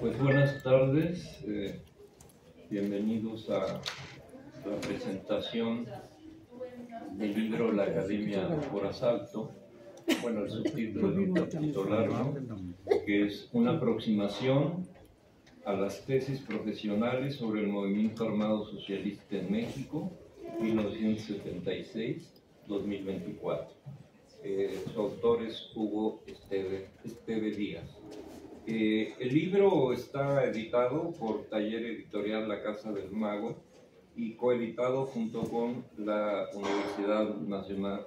Pues buenas tardes, bienvenidos a la presentación del libro La Academia por Asalto. Bueno, el subtítulo es un poquito largo, que es una aproximación a las tesis profesionales sobre el movimiento armado socialista en México, 1976-2024. Su autor es Hugo Esteve Díaz. El libro está editado por Taller Editorial La Casa del Mago y coeditado junto con la Universidad Nacional,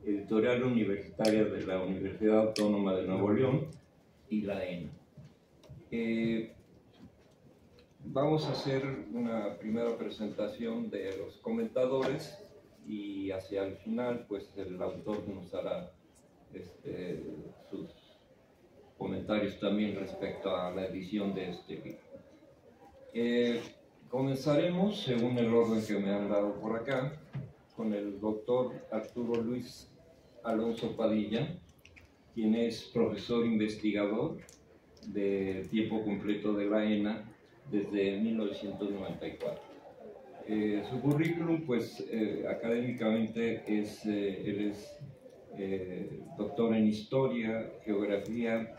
Editorial Universitaria de la Universidad Autónoma de Nuevo León y la ENA. Vamos a hacer una primera presentación de los comentadores y hacia el final pues el autor nos hará sus comentarios también respecto a la edición de este libro. Comenzaremos, según el orden que me han dado por acá, con el doctor Arturo Luis Alonso Padilla, quien es profesor investigador de tiempo completo de la ENA desde 1994. Su currículum, pues, académicamente él es doctor en Historia, Geografía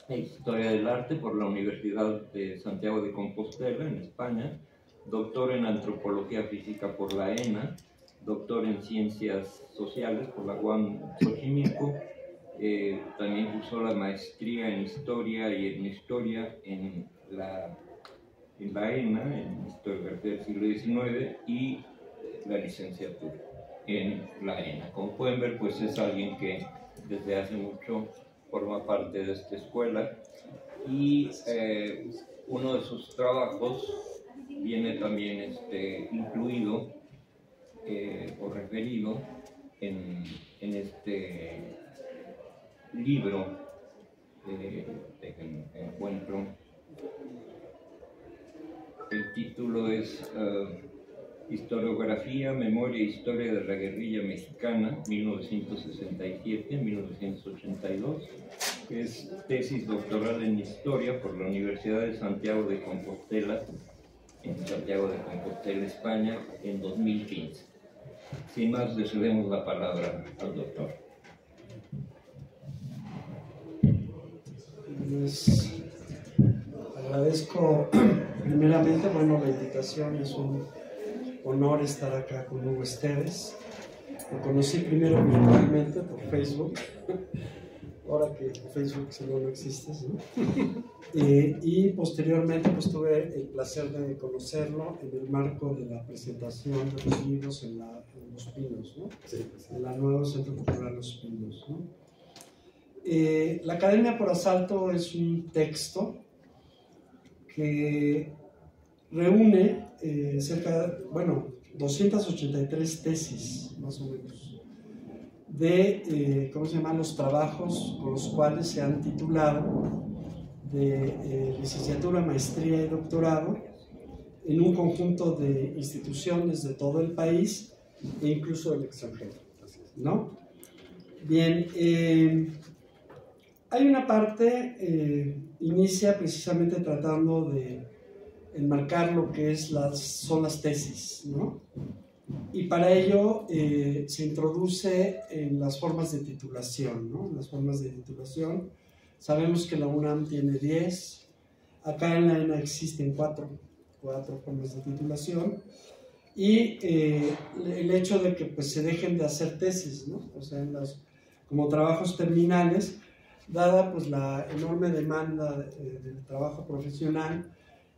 e Historia del Arte por la Universidad de Santiago de Compostela, en España, doctor en Antropología Física por la ENA, doctor en Ciencias Sociales por la UAM Xochimilco, también cursó la maestría en Historia y Etnohistoria en la ENA, en Historiografía del siglo XIX, y la licenciatura en la ENA. Como pueden ver, pues es alguien que desde hace mucho forma parte de esta escuela y uno de sus trabajos viene también incluido o referido en este libro. Encuentro. El título es Historiografía, Memoria e Historia de la Guerrilla Mexicana, 1967-1982, que es tesis doctoral en Historia por la Universidad de Santiago de Compostela, en Santiago de Compostela, España, en 2015. Sin más, le cedemos la palabra al doctor. Les agradezco primeramente, bueno, la invitación, es un honor estar acá con Hugo Esteves. Lo conocí primero virtualmente por Facebook, ahora que Facebook seguro no existe, ¿no? Y posteriormente pues tuve el placer de conocerlo en el marco de la presentación de los libros en Los Pinos, ¿no? Sí, sí. En la nueva Centro Cultural Los Pinos, ¿no? La Academia por Asalto es un texto que reúne 283 tesis, más o menos, de, los trabajos con los cuales se han titulado de licenciatura, maestría y doctorado en un conjunto de instituciones de todo el país e incluso del extranjero, ¿no? Bien, hay una parte, inicia precisamente tratando de enmarcar lo que son las tesis, ¿no? Y para ello se introduce en las formas de titulación, ¿no? Las formas de titulación, sabemos que la UNAM tiene 10, acá en la ENA existen 4 formas de titulación, y el hecho de que pues, se dejen de hacer tesis, ¿no? O sea, como trabajos terminales, dada pues la enorme demanda del trabajo profesional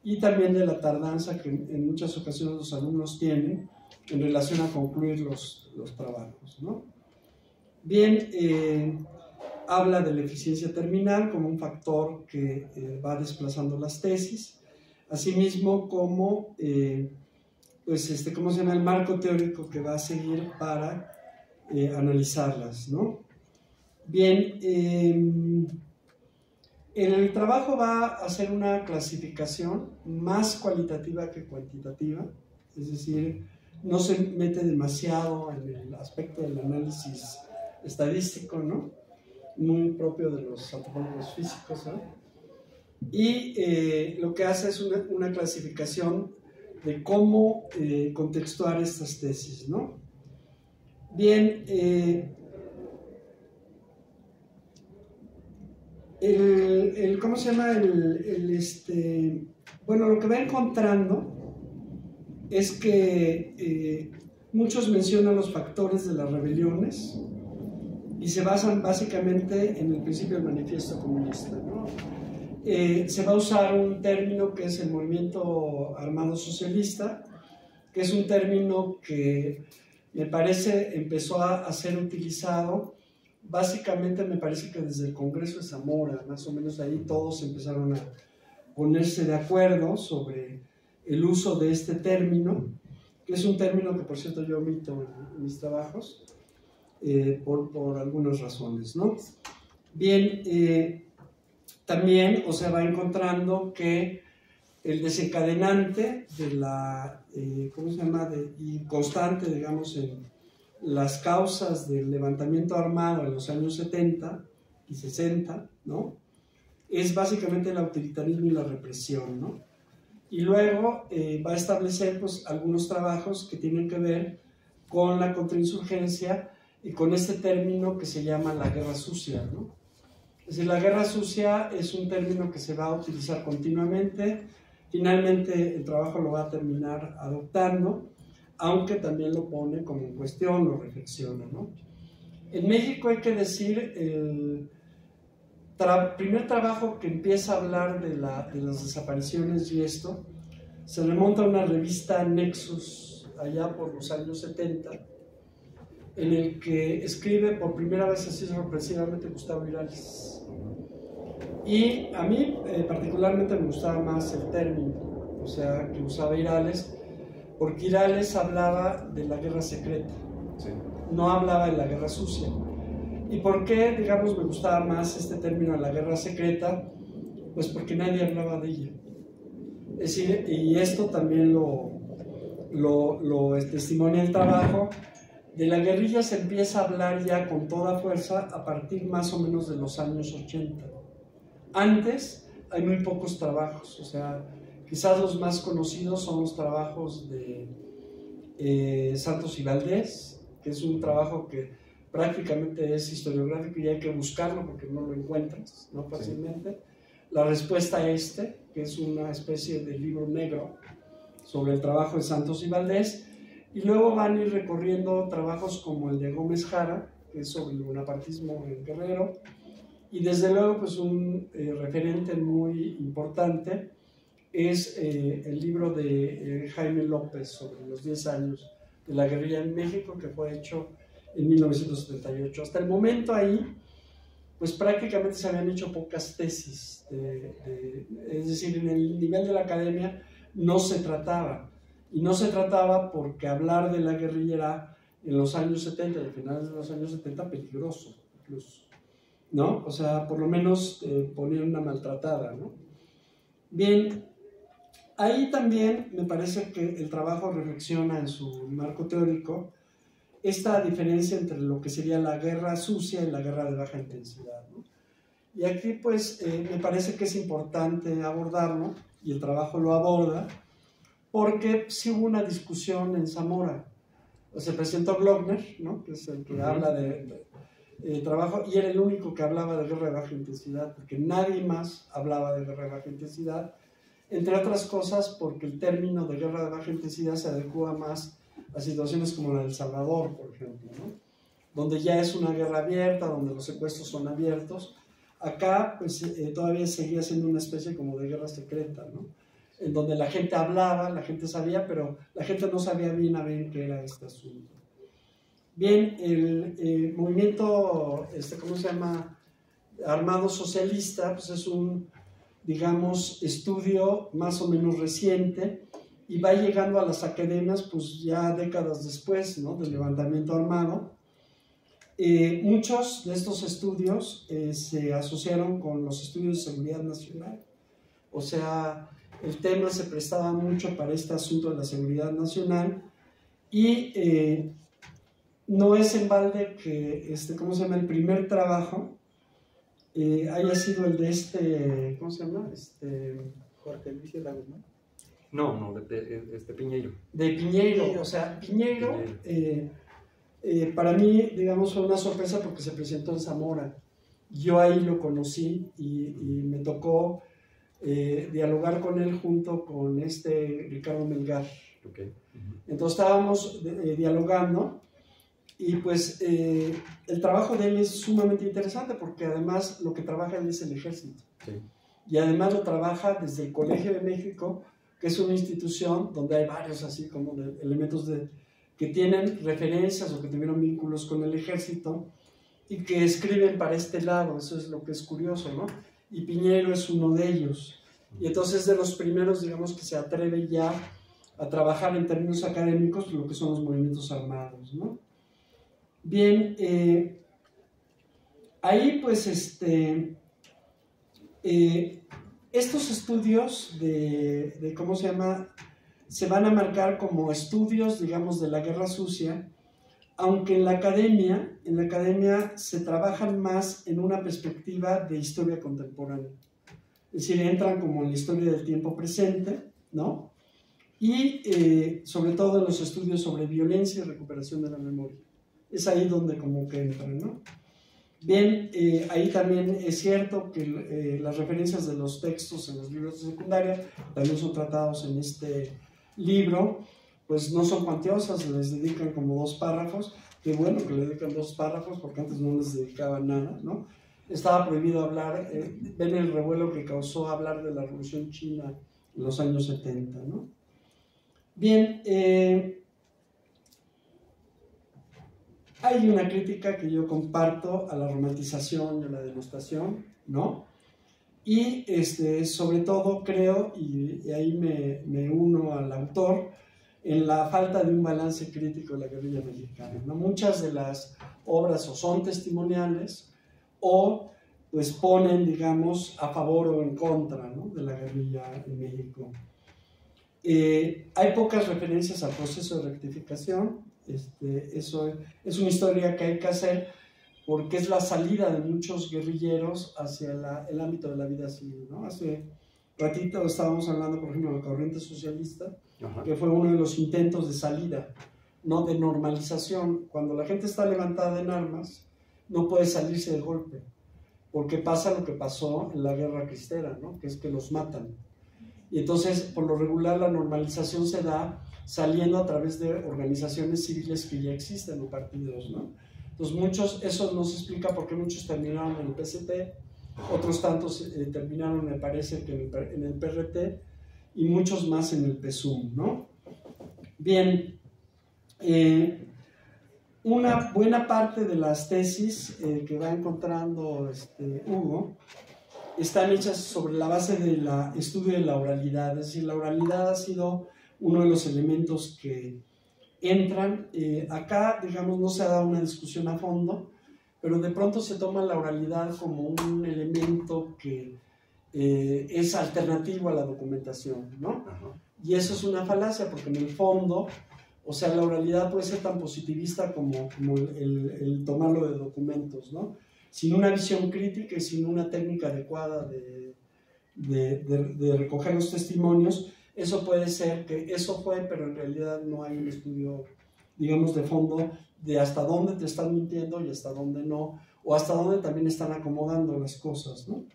y también de la tardanza que en muchas ocasiones los alumnos tienen en relación a concluir los trabajos, ¿no? Bien, habla de la eficiencia terminal como un factor que va desplazando las tesis, asimismo como el marco teórico que va a seguir para analizarlas, ¿no? Bien, el trabajo va a hacer una clasificación más cualitativa que cuantitativa, es decir, no se mete demasiado en el aspecto del análisis estadístico, ¿no? Muy propio de los antropólogos físicos, ¿no? y lo que hace es una clasificación de cómo contextuar estas tesis, ¿no? Bien, ¿cómo se llama? Bueno, lo que va encontrando es que muchos mencionan los factores de las rebeliones y se basan básicamente en el principio del manifiesto comunista, ¿no? Se va a usar un término que es el movimiento armado socialista, que es un término que me parece empezó a ser utilizado básicamente, me parece que desde el Congreso de Zamora, más o menos ahí todos empezaron a ponerse de acuerdo sobre el uso de este término, que es un término que por cierto yo omito en mis trabajos por algunas razones, ¿no? Bien, también se va encontrando que el desencadenante de la, ¿cómo se llama? Y constante, digamos, en las causas del levantamiento armado en los años 70 y 60, ¿no? Es básicamente el autoritarismo y la represión, ¿no? Y luego va a establecer pues, algunos trabajos que tienen que ver con la contrainsurgencia y con este término que se llama la guerra sucia, ¿no? Es decir, la guerra sucia es un término que se va a utilizar continuamente. Finalmente el trabajo lo va a terminar adoptando, aunque también lo pone como en cuestión, lo reflexiona, ¿no? En México hay que decir, el primer trabajo que empieza a hablar de las desapariciones y esto, se remonta a una revista Nexus, allá por los años 70, en el que escribe por primera vez así sorpresivamente Gustavo Irales. Y a mí particularmente me gustaba más el término, o sea, que usaba Irales, porque Irales hablaba de la guerra secreta, sí, no hablaba de la guerra sucia. ¿Y por qué, digamos, me gustaba más este término de la guerra secreta? Pues porque nadie hablaba de ella. Es decir, y esto también lo testimonia el trabajo, de la guerrilla se empieza a hablar ya con toda fuerza a partir más o menos de los años 80. Antes hay muy pocos trabajos, o sea, quizás los más conocidos son los trabajos de Santos y Valdés, que es un trabajo que prácticamente es historiográfico y hay que buscarlo porque no lo encuentras, ¿no? Fácilmente. Sí. La respuesta a que es una especie de libro negro sobre el trabajo de Santos y Valdés, y luego van a ir recorriendo trabajos como el de Gómez Jara, que es sobre el bonapartismo en Guerrero, y desde luego pues un referente muy importante es el libro de Jaime López sobre los 10 años de la guerrilla en México, que fue hecho en 1978. Hasta el momento ahí, pues prácticamente se habían hecho pocas tesis, es decir, en el nivel de la academia no se trataba, y no se trataba porque hablar de la guerrilla era en los años 70 y a finales de los años 70 peligroso, incluso, ¿no? O sea, por lo menos ponían una maltratada, ¿no? Bien, ahí también me parece que el trabajo reflexiona en su marco teórico esta diferencia entre lo que sería la guerra sucia y la guerra de baja intensidad, ¿no? Y aquí pues me parece que es importante abordarlo, y el trabajo lo aborda, porque sí hubo una discusión en Zamora. Se presentó Glockner, ¿no? Que es el que habla de trabajo, y era el único que hablaba de guerra de baja intensidad, porque nadie más hablaba de guerra de baja intensidad, entre otras cosas porque el término de guerra de baja intensidad se adecua más a situaciones como la del Salvador, por ejemplo, ¿no? Donde ya es una guerra abierta, donde los secuestros son abiertos. Acá pues todavía seguía siendo una especie como de guerra secreta, ¿no? En donde la gente hablaba, la gente sabía, pero la gente no sabía bien a bien qué era este asunto. Bien, el movimiento, ¿cómo se llama? Armado socialista, pues es un, digamos, estudio más o menos reciente, y va llegando a las academias pues ya décadas después, ¿no? Del levantamiento armado. Muchos de estos estudios se asociaron con los estudios de seguridad nacional, o sea, el tema se prestaba mucho para este asunto de la seguridad nacional, y no es en balde que, ¿cómo se llama? El primer trabajo haya sido el de ¿cómo se llama? Jorge Luis Lagos, ¿no? No, Piñeiro. De Piñeiro, o sea, Piñeiro, para mí, digamos, fue una sorpresa porque se presentó en Zamora. Yo ahí lo conocí y me tocó dialogar con él junto con Ricardo Melgar. Okay. Entonces estábamos dialogando y pues el trabajo de él es sumamente interesante porque además lo que trabaja él es el ejército. Sí. Y además lo trabaja desde el Colegio de México, que es una institución donde hay varios así como de elementos que tienen referencias o que tuvieron vínculos con el ejército y que escriben para este lado. Eso es lo que es curioso, ¿no? Y Piñeiro es uno de ellos. Y entonces de los primeros, digamos, que se atreve ya a trabajar en términos académicos lo que son los movimientos armados, ¿no? Bien, ahí pues estos estudios de ¿cómo se llama? Se van a marcar como estudios, digamos, de la guerra sucia, aunque en la academia se trabajan más en una perspectiva de historia contemporánea. Es decir, entran como en la historia del tiempo presente, ¿no? Y sobre todo en los estudios sobre violencia y recuperación de la memoria. Es ahí donde como que entran, ¿no? Bien, ahí también es cierto que las referencias de los textos en los libros de secundaria también son tratados en este libro, pues no son cuantiosas, les dedican como 2 párrafos. Qué bueno que le dedican 2 párrafos porque antes no les dedicaban nada, ¿no? Estaba prohibido hablar, ven el revuelo que causó hablar de la Revolución China en los años 70, ¿no? Bien, hay una crítica que yo comparto a la romantización y a la denostación, ¿no? Y sobre todo creo, y ahí me uno al autor, en la falta de un balance crítico de la guerrilla mexicana, ¿no? Muchas de las obras o son testimoniales o pues ponen, digamos, a favor o en contra, ¿no?, de la guerrilla en México. Hay pocas referencias al proceso de rectificación. Eso es una historia que hay que hacer porque es la salida de muchos guerrilleros hacia el ámbito de la vida civil, ¿no? Hace ratito estábamos hablando, por ejemplo, de la corriente socialista, ajá, que fue uno de los intentos de salida, no de normalización. Cuando la gente está levantada en armas, no puede salirse de golpe, porque pasa lo que pasó en la guerra cristera, ¿no?, que es que los matan. Y entonces, por lo regular, la normalización se da saliendo a través de organizaciones civiles que ya existen o partidos, ¿no? Entonces, eso nos explica por qué muchos terminaron en el PST, otros tantos terminaron, me parece, que en el PRT, y muchos más en el PSUM, ¿no? Bien, una buena parte de las tesis que va encontrando Hugo están hechas sobre la base del estudio de la oralidad. Es decir, la oralidad ha sido uno de los elementos que entran. Acá, digamos, no se ha dado una discusión a fondo, pero de pronto se toma la oralidad como un elemento que es alternativo a la documentación, ¿no? Ajá. Y eso es una falacia, porque en el fondo, o sea, la oralidad puede ser tan positivista como el tomarlo de documentos, ¿no? Sin una visión crítica y sin una técnica adecuada de recoger los testimonios, eso puede ser que eso fue, pero en realidad no hay un estudio, digamos, de fondo de hasta dónde te están mintiendo y hasta dónde no, o hasta dónde también están acomodando las cosas, ¿no?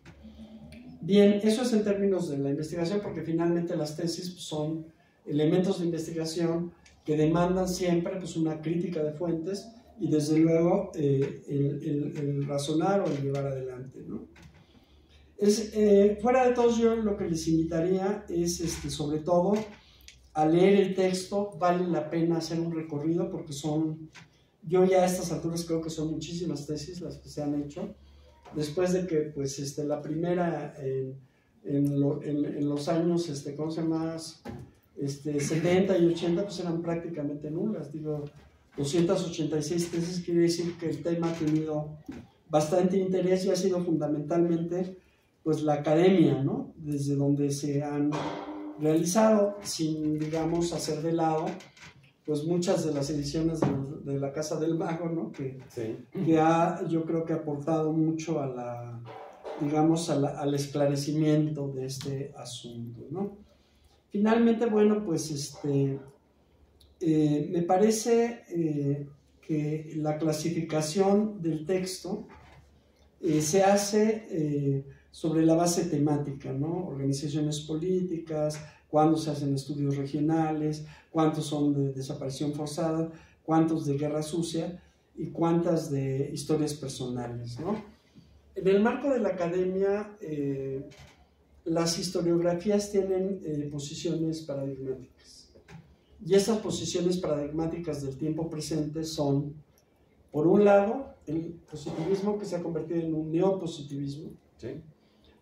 Bien, eso es en términos de la investigación, porque finalmente las tesis son elementos de investigación que demandan siempre pues, una crítica de fuentes y desde luego el razonar o el llevar adelante, ¿no? Fuera de todo, yo lo que les invitaría es sobre todo a leer el texto. Vale la pena hacer un recorrido porque yo ya a estas alturas creo que son muchísimas tesis las que se han hecho, después de que pues la primera en los años ¿cómo se llama? 70 y 80 pues eran prácticamente nulas. Digo, 286 tesis quiere decir que el tema ha tenido bastante interés y ha sido fundamentalmente pues la academia, ¿no?, desde donde se han realizado, sin, digamos, hacer de lado pues muchas de las ediciones de la Casa del Mago, ¿no?, que ha, yo creo que ha aportado mucho a digamos, al esclarecimiento de este asunto, ¿no? Finalmente, bueno, pues me parece que la clasificación del texto se hace sobre la base temática, ¿no? Organizaciones políticas, cuándo se hacen estudios regionales, cuántos son de desaparición forzada, cuántos de guerra sucia y cuántas de historias personales, ¿no? En el marco de la academia, las historiografías tienen posiciones paradigmáticas. Y esas posiciones paradigmáticas del tiempo presente son, por un lado, el positivismo, que se ha convertido en un neopositivismo. Sí.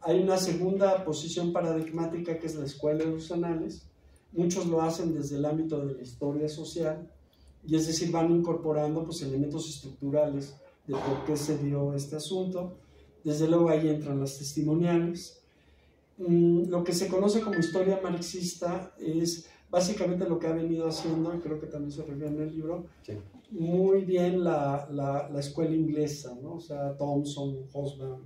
Hay una segunda posición paradigmática, que es la escuela de los anales. Muchos lo hacen desde el ámbito de la historia social, y es decir, van incorporando pues, elementos estructurales de por qué se dio este asunto. Desde luego ahí entran las testimoniales. Lo que se conoce como historia marxista es básicamente lo que ha venido haciendo, y creo que también se refiere en el libro, sí, muy bien la escuela inglesa, ¿no? O sea, Thompson, Hobsbawm,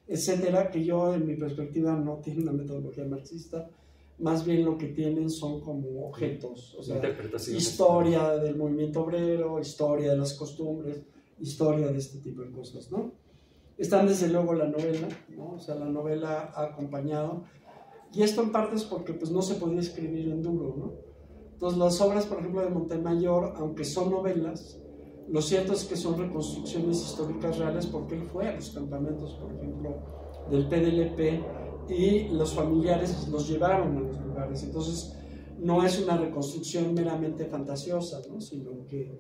etcétera, que yo en mi perspectiva no tienen una metodología marxista, más bien lo que tienen son como objetos, o sea, historia del movimiento obrero, historia de las costumbres, historia de este tipo de cosas, ¿no? Están desde luego la novela, ¿no? O sea, la novela ha acompañado, y esto en parte es porque pues, no se podía escribir en duro, ¿no? Entonces las obras, por ejemplo, de Montemayor, aunque son novelas, lo cierto es que son reconstrucciones históricas reales, porque él fue a los campamentos, por ejemplo, del PDLP, y los familiares los llevaron a los lugares. Entonces no es una reconstrucción meramente fantasiosa, ¿no? Sino que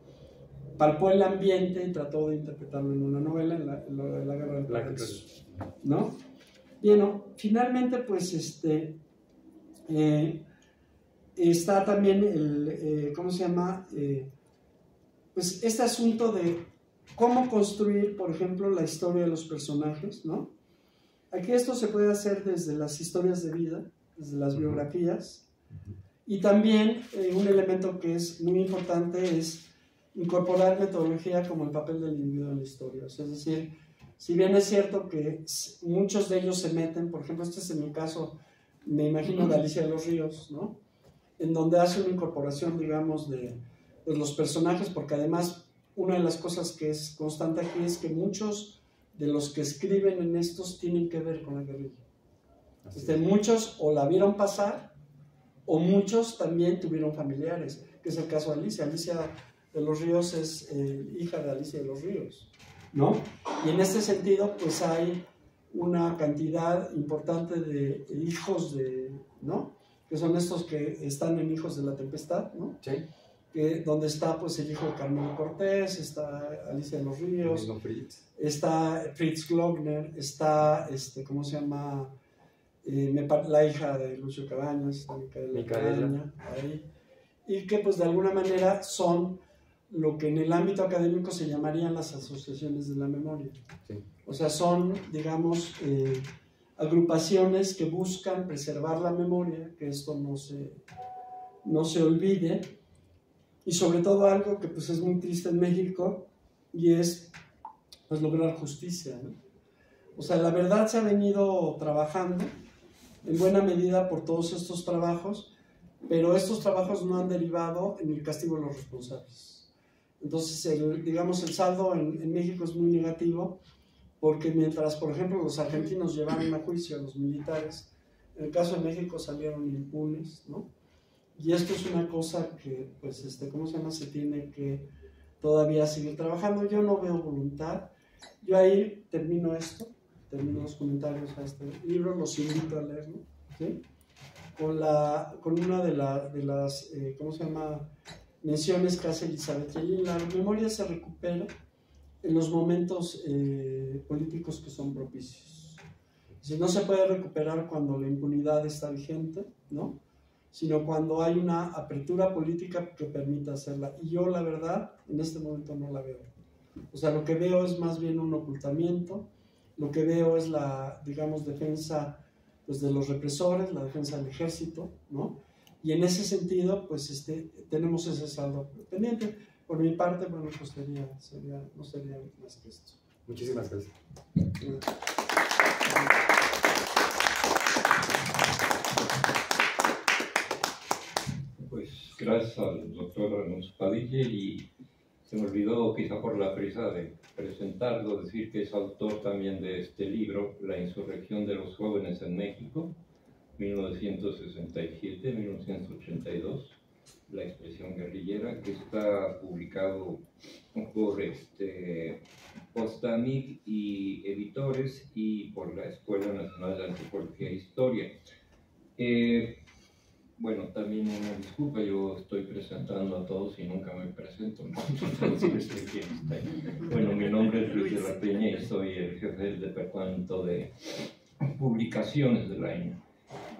palpó el ambiente y trató de interpretarlo en una novela, en la Guerra del Paraíso, ¿no? Bien, ¿no? Finalmente, pues, está también ¿cómo se llama? Pues este asunto de cómo construir, por ejemplo, la historia de los personajes, ¿no? Aquí esto se puede hacer desde las historias de vida, desde las biografías, y también un elemento que es muy importante es incorporar metodología como el papel del individuo en la historia. O sea, es decir, si bien es cierto que muchos de ellos se meten, por ejemplo, este es en mi caso, me imagino de Alicia de los Ríos, ¿no? En donde hace una incorporación, digamos, de los personajes, porque además una de las cosas que es constante aquí es que muchos de los que escriben en estos tienen que ver con la guerrilla. Muchos o la vieron pasar, o muchos también tuvieron familiares, que es el caso de Alicia. Alicia de los Ríos es hija de Alicia de los Ríos, ¿no? Y en este sentido, pues hay una cantidad importante de hijos ¿no? Que son estos que están en Hijos de la Tempestad, ¿no? Sí. Donde está pues el hijo de Carmen Cortés, está Alicia de los Ríos, está Fritz Glockner, está ¿cómo se llama? La hija de Lucio Cabañas, Micaela, ahí, y que pues de alguna manera son lo que en el ámbito académico se llamarían las asociaciones de la memoria. Sí. O sea, son, digamos, agrupaciones que buscan preservar la memoria, que esto no se olvide. Y sobre todo algo que pues es muy triste en México, y es pues lograr justicia, ¿no? O sea, la verdad se ha venido trabajando en buena medida por todos estos trabajos, pero estos trabajos no han derivado en el castigo de los responsables. Entonces, digamos, el saldo en México es muy negativo, porque mientras, por ejemplo, los argentinos llevaron a juicio a los militares, en el caso de México salieron impunes, ¿no? Y esto es una cosa que, pues, ¿cómo se llama? Se tiene que todavía seguir trabajando. Yo no veo voluntad. Yo ahí termino los comentarios a este libro, los invito a leerlo, ¿sí? Con una de las, ¿cómo se llama? Menciones que hace Elizabeth Yelin. La memoria se recupera en los momentos políticos que son propicios. Si no se puede recuperar cuando la impunidad está vigente, ¿no? Sino cuando hay una apertura política que permita hacerla. Y yo, la verdad, en este momento no la veo. O sea, lo que veo es más bien un ocultamiento, lo que veo es la, digamos, defensa pues, de los represores, la defensa del ejército, ¿no? Y en ese sentido, pues, tenemos ese saldo pendiente. Por mi parte, bueno, pues no sería más que esto. Muchísimas gracias. gracias al doctor Alonso Padilla, y se me olvidó, quizá por la prisa de presentarlo, decir que es autor también de este libro, La insurrección de los jóvenes en México, 1967-1982, la expresión guerrillera, que está publicado por Postamic y Editores y por la Escuela Nacional de Antropología e Historia. Bueno, también una disculpa, yo estoy presentando a todos y nunca me presento, ¿no? Entonces, ¿quién está ahí? Bueno, mi nombre es Luis de la Peña y soy el jefe del departamento de publicaciones de la ENA.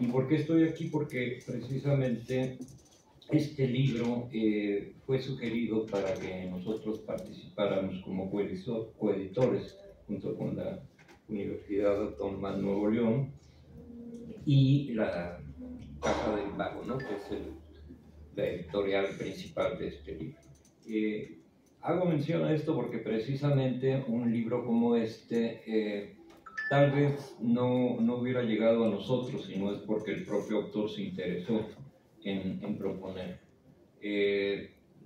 ¿Y por qué estoy aquí? Porque precisamente este libro fue sugerido para que nosotros participáramos como coeditores junto con la Universidad Autónoma de Nuevo León y la Caja del Vago, ¿no? Que es la editorial principal de este libro. Hago mención a esto porque precisamente un libro como este tal vez no hubiera llegado a nosotros si no es porque el propio autor se interesó en proponer.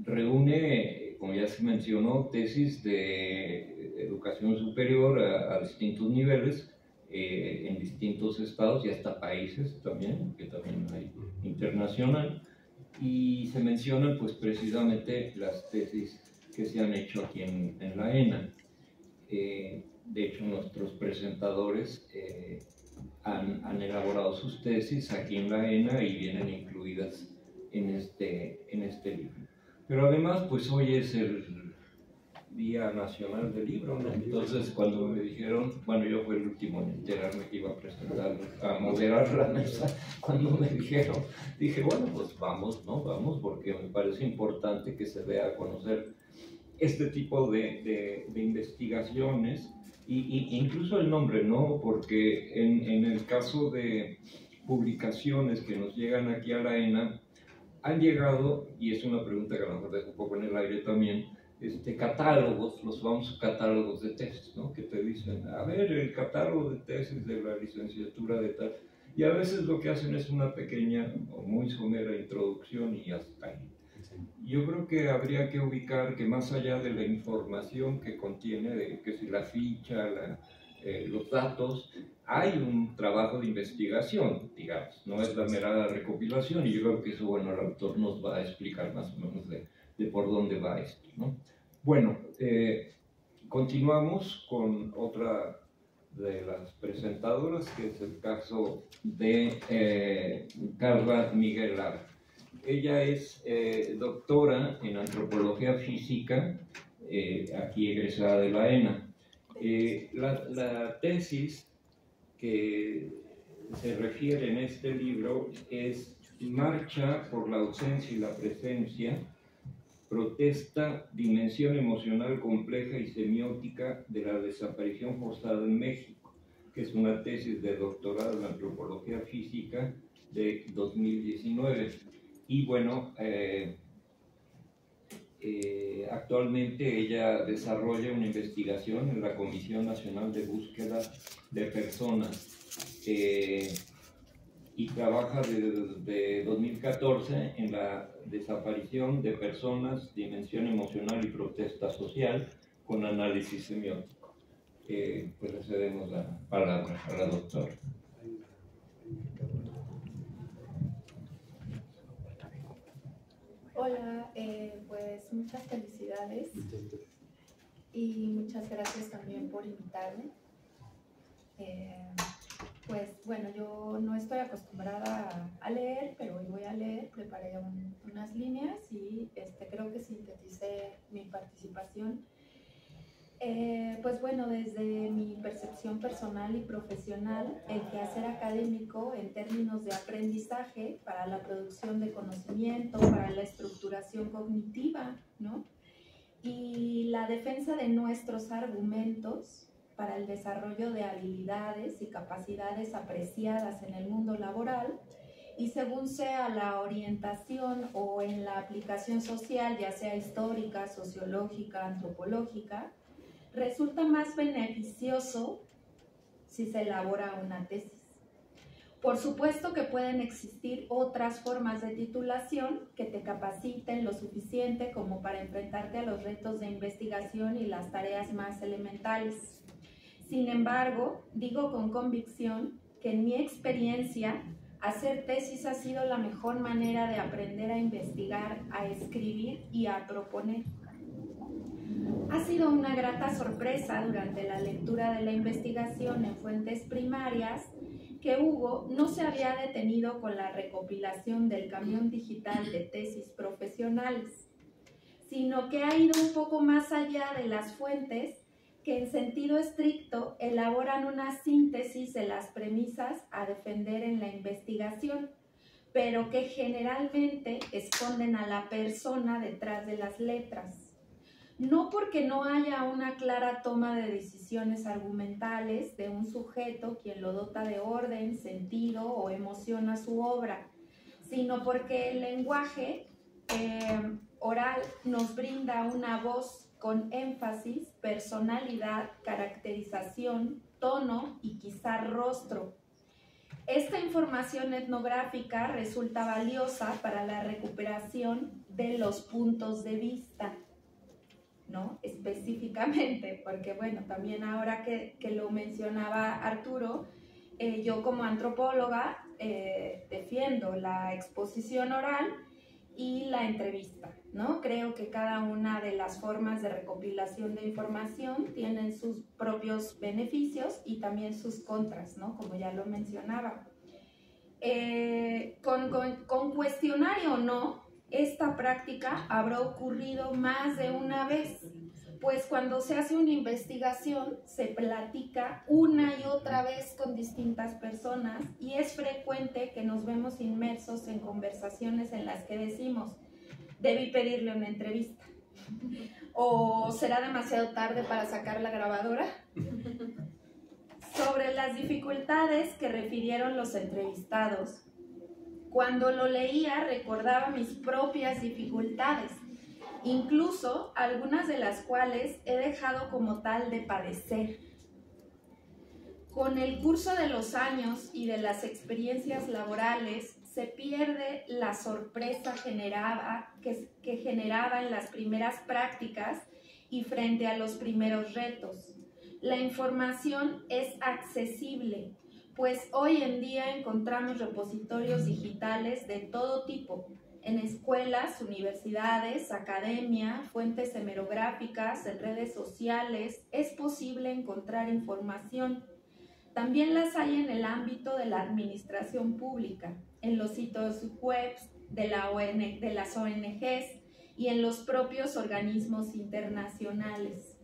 Reúne, como ya se mencionó, tesis de educación superior a distintos niveles, en distintos estados y hasta países también, que también hay internacional, y se mencionan pues precisamente las tesis que se han hecho aquí en la ENA. De hecho, nuestros presentadores han elaborado sus tesis aquí en la ENA y vienen incluidas en este libro. Pero además, pues hoy es el Día Nacional del Libro, ¿no? Entonces, cuando me dijeron, bueno, yo fui el último en enterarme que iba a presentar, a moderar la mesa, cuando me dijeron, dije, bueno, pues vamos, ¿no? Vamos, porque me parece importante que se dé a conocer este tipo de investigaciones, y incluso el nombre, ¿no? Porque en el caso de publicaciones que nos llegan aquí a la ENA, han llegado, y es una pregunta que a lo mejor dejo un poco en el aire también, catálogos, los famosos catálogos de tesis, ¿no? Que te dicen, a ver, el catálogo de tesis de la licenciatura de tal, y a veces lo que hacen es una pequeña o muy somera introducción y hasta ahí. Yo creo que habría que ubicar que más allá de la información que contiene, de que si la ficha, los datos, hay un trabajo de investigación, digamos, no es la mera recopilación, y yo creo que eso, bueno, el autor nos va a explicar más o menos de por dónde va esto, ¿no? Bueno, continuamos con otra de las presentadoras, que es el caso de Carla Miguel Lara. Ella es doctora en antropología física, aquí egresada de la ENA. La tesis que se refiere en este libro es Marcha por la ausencia y la presencia, protesta, dimensión emocional compleja y semiótica de la desaparición forzada en México, que es una tesis de doctorado en antropología física de 2019. Y bueno, actualmente ella desarrolla una investigación en la Comisión Nacional de Búsqueda de Personas, y trabaja desde 2014 en la desaparición de personas, dimensión emocional y protesta social con análisis semiótico. Pues le cedemos la palabra a la doctora. Hola, pues muchas felicidades y muchas gracias también por invitarme. Pues bueno, yo no estoy acostumbrada a leer, pero hoy voy a leer, preparé unas líneas y creo que sinteticé mi participación. Pues bueno, desde mi percepción personal y profesional, el quehacer académico en términos de aprendizaje para la producción de conocimiento, para la estructuración cognitiva, ¿no? Y la defensa de nuestros argumentos para el desarrollo de habilidades y capacidades apreciadas en el mundo laboral, y según sea la orientación o en la aplicación social, ya sea histórica, sociológica, antropológica, resulta más beneficioso si se elabora una tesis. Por supuesto que pueden existir otras formas de titulación que te capaciten lo suficiente como para enfrentarte a los retos de investigación y las tareas más elementales. Sin embargo, digo con convicción que en mi experiencia, hacer tesis ha sido la mejor manera de aprender a investigar, a escribir y a proponer. Ha sido una grata sorpresa durante la lectura de la investigación en fuentes primarias que Hugo no se había detenido con la recopilación del camión digital de tesis profesionales, sino que ha ido un poco más allá de las fuentes que en sentido estricto elaboran una síntesis de las premisas a defender en la investigación, pero que generalmente esconden a la persona detrás de las letras. No porque no haya una clara toma de decisiones argumentales de un sujeto quien lo dota de orden, sentido o emoción a su obra, sino porque el lenguaje oral nos brinda una voz con énfasis, personalidad, caracterización, tono y quizá rostro. Esta información etnográfica resulta valiosa para la recuperación de los puntos de vista, ¿no? Específicamente, porque bueno, también ahora que lo mencionaba Arturo, yo como antropóloga defiendo la exposición oral y la entrevista, ¿no? Creo que cada una de las formas de recopilación de información tienen sus propios beneficios y también sus contras, ¿no? Como ya lo mencionaba. Con cuestionario o no, esta práctica habrá ocurrido más de una vez, pues cuando se hace una investigación se platica una y otra vez con distintas personas y es frecuente que nos vemos inmersos en conversaciones en las que decimos, debí pedirle una entrevista, o será demasiado tarde para sacar la grabadora. Sobre las dificultades que refirieron los entrevistados. Cuando lo leía recordaba mis propias dificultades, incluso algunas de las cuales he dejado como tal de padecer. Con el curso de los años y de las experiencias laborales se pierde la sorpresa que generaba en las primeras prácticas y frente a los primeros retos. La información es accesible, pues hoy en día encontramos repositorios digitales de todo tipo, en escuelas, universidades, academia, fuentes hemerográficas, en redes sociales, es posible encontrar información. También las hay en el ámbito de la administración pública, en los sitios web de las ONGs y en los propios organismos internacionales.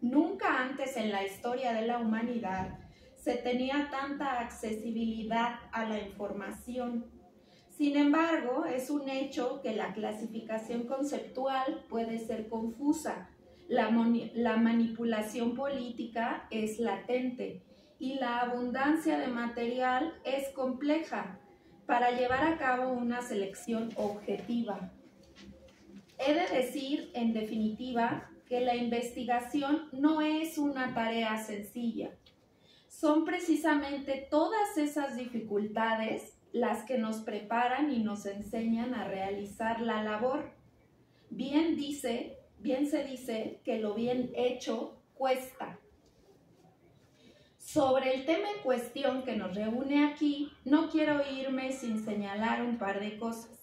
Nunca antes en la historia de la humanidad se tenía tanta accesibilidad a la información. Sin embargo, es un hecho que la clasificación conceptual puede ser confusa, la manipulación política es latente y la abundancia de material es compleja para llevar a cabo una selección objetiva. He de decir, en definitiva, que la investigación no es una tarea sencilla. Son precisamente todas esas dificultades las que nos preparan y nos enseñan a realizar la labor. Bien se dice que lo bien hecho cuesta. Sobre el tema en cuestión que nos reúne aquí, no quiero irme sin señalar un par de cosas.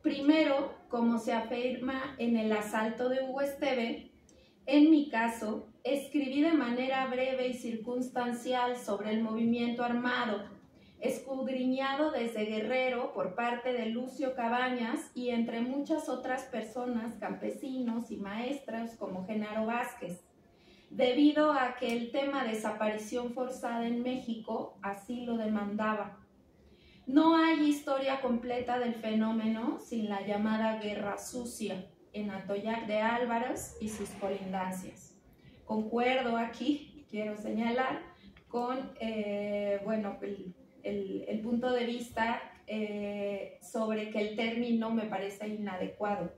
Primero, como se afirma en El asalto de Hugo Esteve, en mi caso, escribí de manera breve y circunstancial sobre el movimiento armado, escudriñado desde Guerrero por parte de Lucio Cabañas y entre muchas otras personas, campesinos y maestros como Genaro Vázquez, debido a que el tema desaparición forzada en México así lo demandaba. No hay historia completa del fenómeno sin la llamada Guerra Sucia en Atoyac de Álvarez y sus colindancias. Concuerdo aquí, quiero señalar, con el punto de vista sobre que el término me parece inadecuado.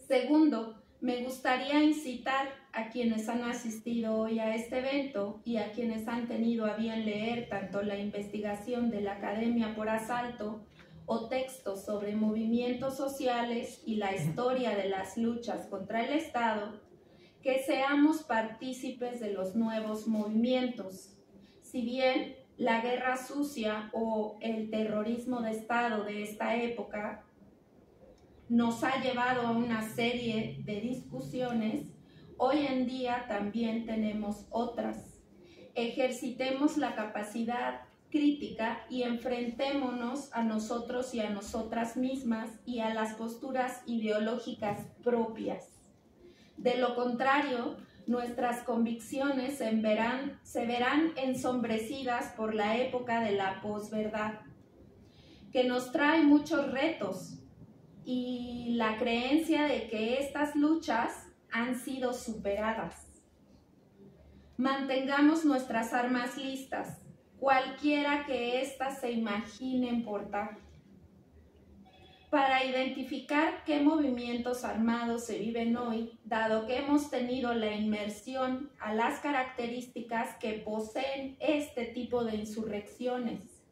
Segundo, me gustaría incitar a quienes han asistido hoy a este evento y a quienes han tenido a bien leer tanto la investigación de la Academia por Asalto o textos sobre movimientos sociales y la historia de las luchas contra el Estado, que seamos partícipes de los nuevos movimientos. Si bien la guerra sucia o el terrorismo de Estado de esta época nos ha llevado a una serie de discusiones, hoy en día también tenemos otras. Ejercitemos la capacidad crítica y enfrentémonos a nosotros y a nosotras mismas y a las posturas ideológicas propias. De lo contrario, nuestras convicciones se verán ensombrecidas por la época de la posverdad, que nos trae muchos retos y la creencia de que estas luchas han sido superadas. Mantengamos nuestras armas listas, cualquiera que éstas se imaginen portar, para identificar qué movimientos armados se viven hoy, dado que hemos tenido la inmersión a las características que poseen este tipo de insurrecciones,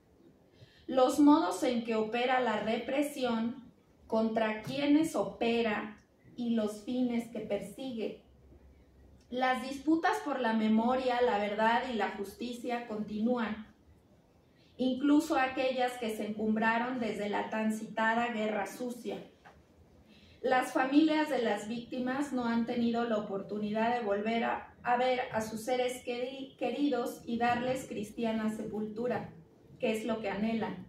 los modos en que opera la represión, contra quienes opera y los fines que persigue. Las disputas por la memoria, la verdad y la justicia continúan, incluso aquellas que se encumbraron desde la tan citada Guerra Sucia. Las familias de las víctimas no han tenido la oportunidad de volver a ver a sus seres queridos y darles cristiana sepultura, que es lo que anhelan.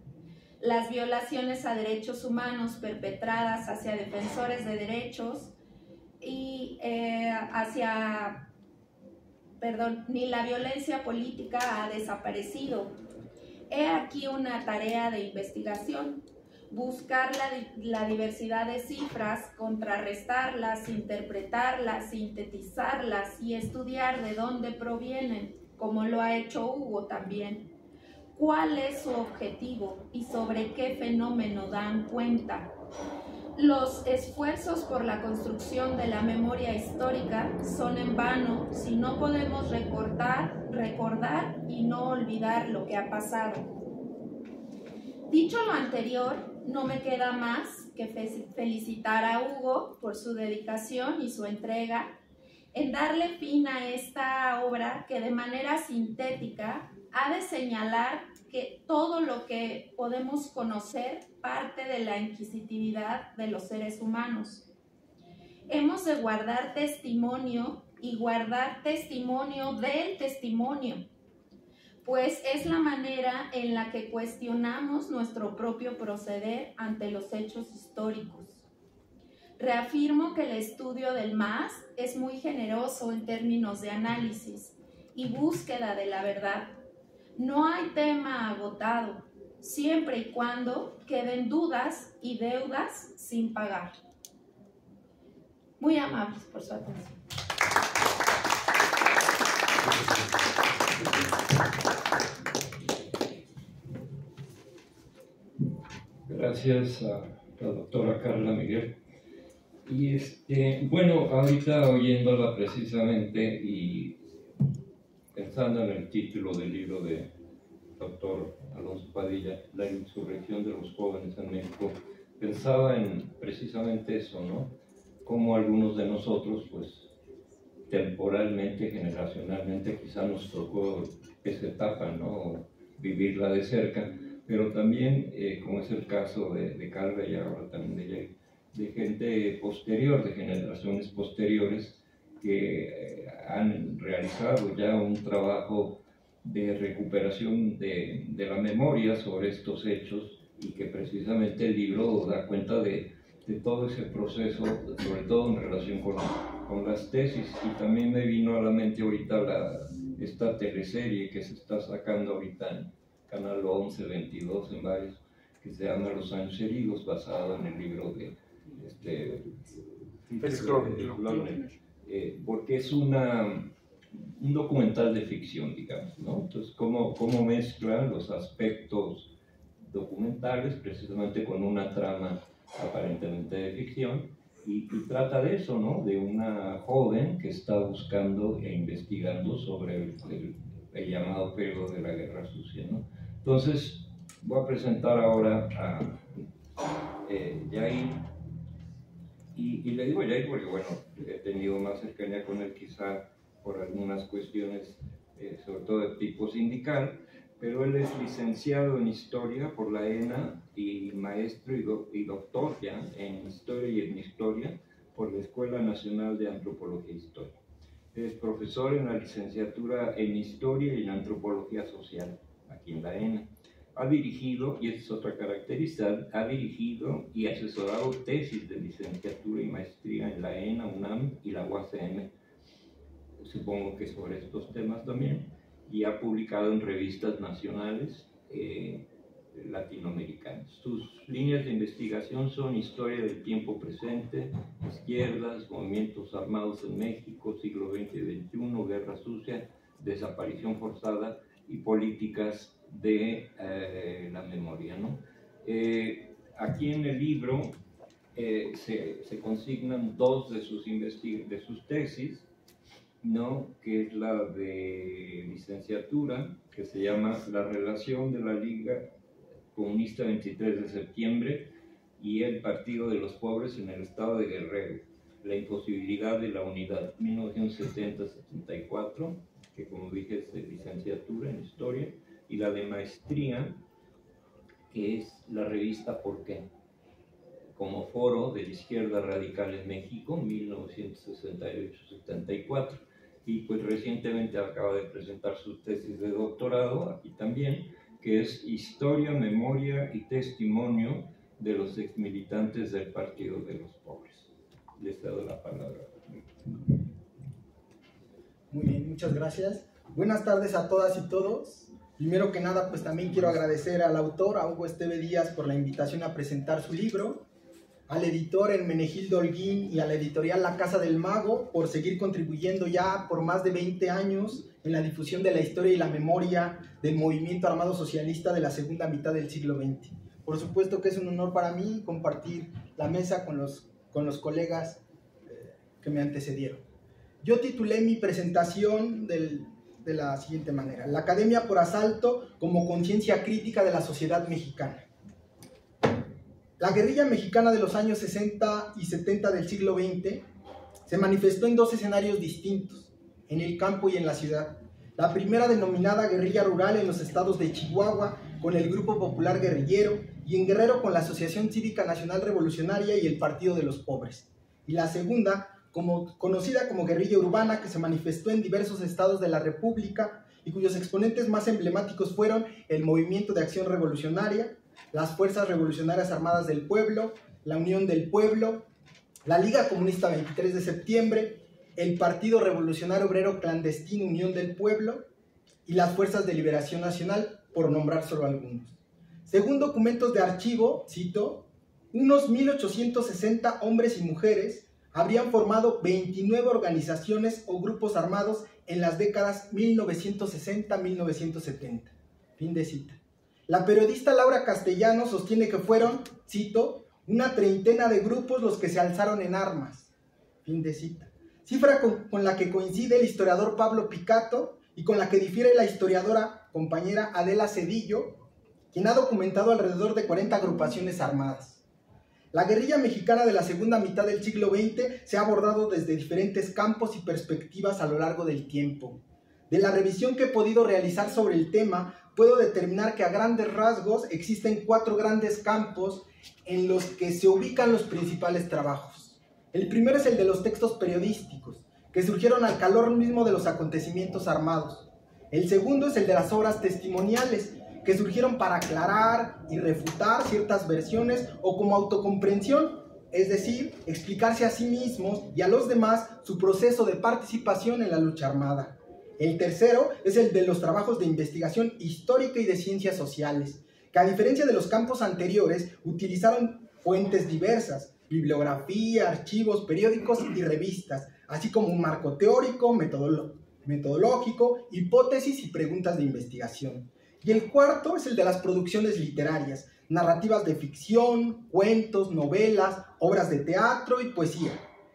Las violaciones a derechos humanos perpetradas hacia defensores de derechos y ni la violencia política ha desaparecido. He aquí una tarea de investigación: buscar la diversidad de cifras, contrarrestarlas, interpretarlas, sintetizarlas y estudiar de dónde provienen, como lo ha hecho Hugo también. ¿Cuál es su objetivo y sobre qué fenómeno dan cuenta? Los esfuerzos por la construcción de la memoria histórica son en vano si no podemos recordar y no olvidar lo que ha pasado. Dicho lo anterior, no me queda más que felicitar a Hugo por su dedicación y su entrega en darle fin a esta obra que de manera sintética ha de señalar que todo lo que podemos conocer parte de la inquisitividad de los seres humanos. Hemos de guardar testimonio y guardar testimonio del testimonio, pues es la manera en la que cuestionamos nuestro propio proceder ante los hechos históricos. Reafirmo que el estudio del más es muy generoso en términos de análisis y búsqueda de la verdad. No hay tema agotado, siempre y cuando queden dudas y deudas sin pagar. Muy amables por su atención. Gracias a la doctora Carla Miguel. Y bueno, ahorita oyéndola precisamente y pensando en el título del libro de doctor Alonso Padilla, La insurrección de los jóvenes en México, pensaba en precisamente eso, ¿no? Cómo algunos de nosotros, pues, temporalmente, generacionalmente, quizá nos tocó esa etapa, ¿no? Vivirla de cerca, pero también, como es el caso de Carla y ahora también de gente posterior, de generaciones posteriores, que han realizado ya un trabajo de recuperación de la memoria sobre estos hechos y que precisamente el libro da cuenta de todo ese proceso, sobre todo en relación con las tesis. Y también me vino a la mente ahorita esta teleserie que se está sacando ahorita en Canal 11, 22, en varios, que se llama Los Años Heridos, basado en el libro de Félix Cloner. Porque es un documental de ficción, digamos, ¿no? Entonces, cómo mezclan los aspectos documentales precisamente con una trama aparentemente de ficción y trata de eso, ¿no? De una joven que está buscando e investigando sobre el llamado periodo de la Guerra Sucia, ¿no? Entonces, voy a presentar ahora a Yair, y le digo Yair porque, bueno, he tenido más cercanía con él quizá por algunas cuestiones, sobre todo de tipo sindical, pero él es licenciado en Historia por la ENA y maestro y doctor ya en Historia y Etnohistoria por la Escuela Nacional de Antropología e Historia. Es profesor en la licenciatura en Historia y en Antropología Social, aquí en la ENA. Ha dirigido, y esta es otra característica, ha dirigido y asesorado tesis de licenciatura y maestría en la ENA, UNAM y la UACM, supongo que sobre estos temas también, y ha publicado en revistas nacionales latinoamericanas. Sus líneas de investigación son historia del tiempo presente, izquierdas, movimientos armados en México, siglo XX y XXI, guerra sucia, desaparición forzada y políticas de la memoria, ¿no? Aquí en el libro se consignan dos de sus tesis, ¿no? Que es la de licenciatura, que se llama La relación de la Liga Comunista 23 de septiembre y el Partido de los Pobres en el Estado de Guerrero, la imposibilidad de la unidad, 1970-74, que como dije es de licenciatura en Historia, y la de maestría, que es la revista ¿Por qué?, como foro de la izquierda radical en México, 1968-74, y pues recientemente acaba de presentar su tesis de doctorado, aquí también, que es Historia, Memoria y Testimonio de los exmilitantes del Partido de los Pobres. Les cedo la palabra. Muy bien, muchas gracias. Buenas tardes a todas y todos. Primero que nada, pues también quiero agradecer al autor, a Hugo Esteve Díaz, por la invitación a presentar su libro, al editor Hermenegildo Holguín y a la editorial La Casa del Mago por seguir contribuyendo ya por más de 20 años en la difusión de la historia y la memoria del movimiento armado socialista de la segunda mitad del siglo XX. Por supuesto que es un honor para mí compartir la mesa con los colegas que me antecedieron. Yo titulé mi presentación de la siguiente manera: La Academia por Asalto como conciencia crítica de la sociedad mexicana. La guerrilla mexicana de los años 60 y 70 del siglo XX se manifestó en dos escenarios distintos, en el campo y en la ciudad. La primera, denominada guerrilla rural, en los estados de Chihuahua con el Grupo Popular Guerrillero y en Guerrero con la Asociación Cívica Nacional Revolucionaria y el Partido de los Pobres. Y la segunda, conocida como guerrilla urbana, que se manifestó en diversos estados de la República y cuyos exponentes más emblemáticos fueron el Movimiento de Acción Revolucionaria, las Fuerzas Revolucionarias Armadas del Pueblo, la Unión del Pueblo, la Liga Comunista 23 de septiembre, el Partido Revolucionario Obrero Clandestino Unión del Pueblo y las Fuerzas de Liberación Nacional, por nombrar solo algunos. Según documentos de archivo, cito, unos 1860 hombres y mujeres habrían formado 29 organizaciones o grupos armados en las décadas 1960-1970. Fin de cita. La periodista Laura Castellano sostiene que fueron, cito, una treintena de grupos los que se alzaron en armas. Fin de cita. Cifra con la que coincide el historiador Pablo Picato y con la que difiere la historiadora compañera Adela Cedillo, quien ha documentado alrededor de 40 agrupaciones armadas. La guerrilla mexicana de la segunda mitad del siglo XX se ha abordado desde diferentes campos y perspectivas a lo largo del tiempo. De la revisión que he podido realizar sobre el tema, puedo determinar que a grandes rasgos existen 4 grandes campos en los que se ubican los principales trabajos. El primero es el de los textos periodísticos, que surgieron al calor mismo de los acontecimientos armados. El segundo es el de las obras testimoniales, que surgieron para aclarar y refutar ciertas versiones o como autocomprensión, es decir, explicarse a sí mismos y a los demás su proceso de participación en la lucha armada. El tercero es el de los trabajos de investigación histórica y de ciencias sociales, que a diferencia de los campos anteriores, utilizaron fuentes diversas, bibliografía, archivos, periódicos y revistas, así como un marco teórico, metodológico, hipótesis y preguntas de investigación. Y el cuarto es el de las producciones literarias, narrativas de ficción, cuentos, novelas, obras de teatro y poesía.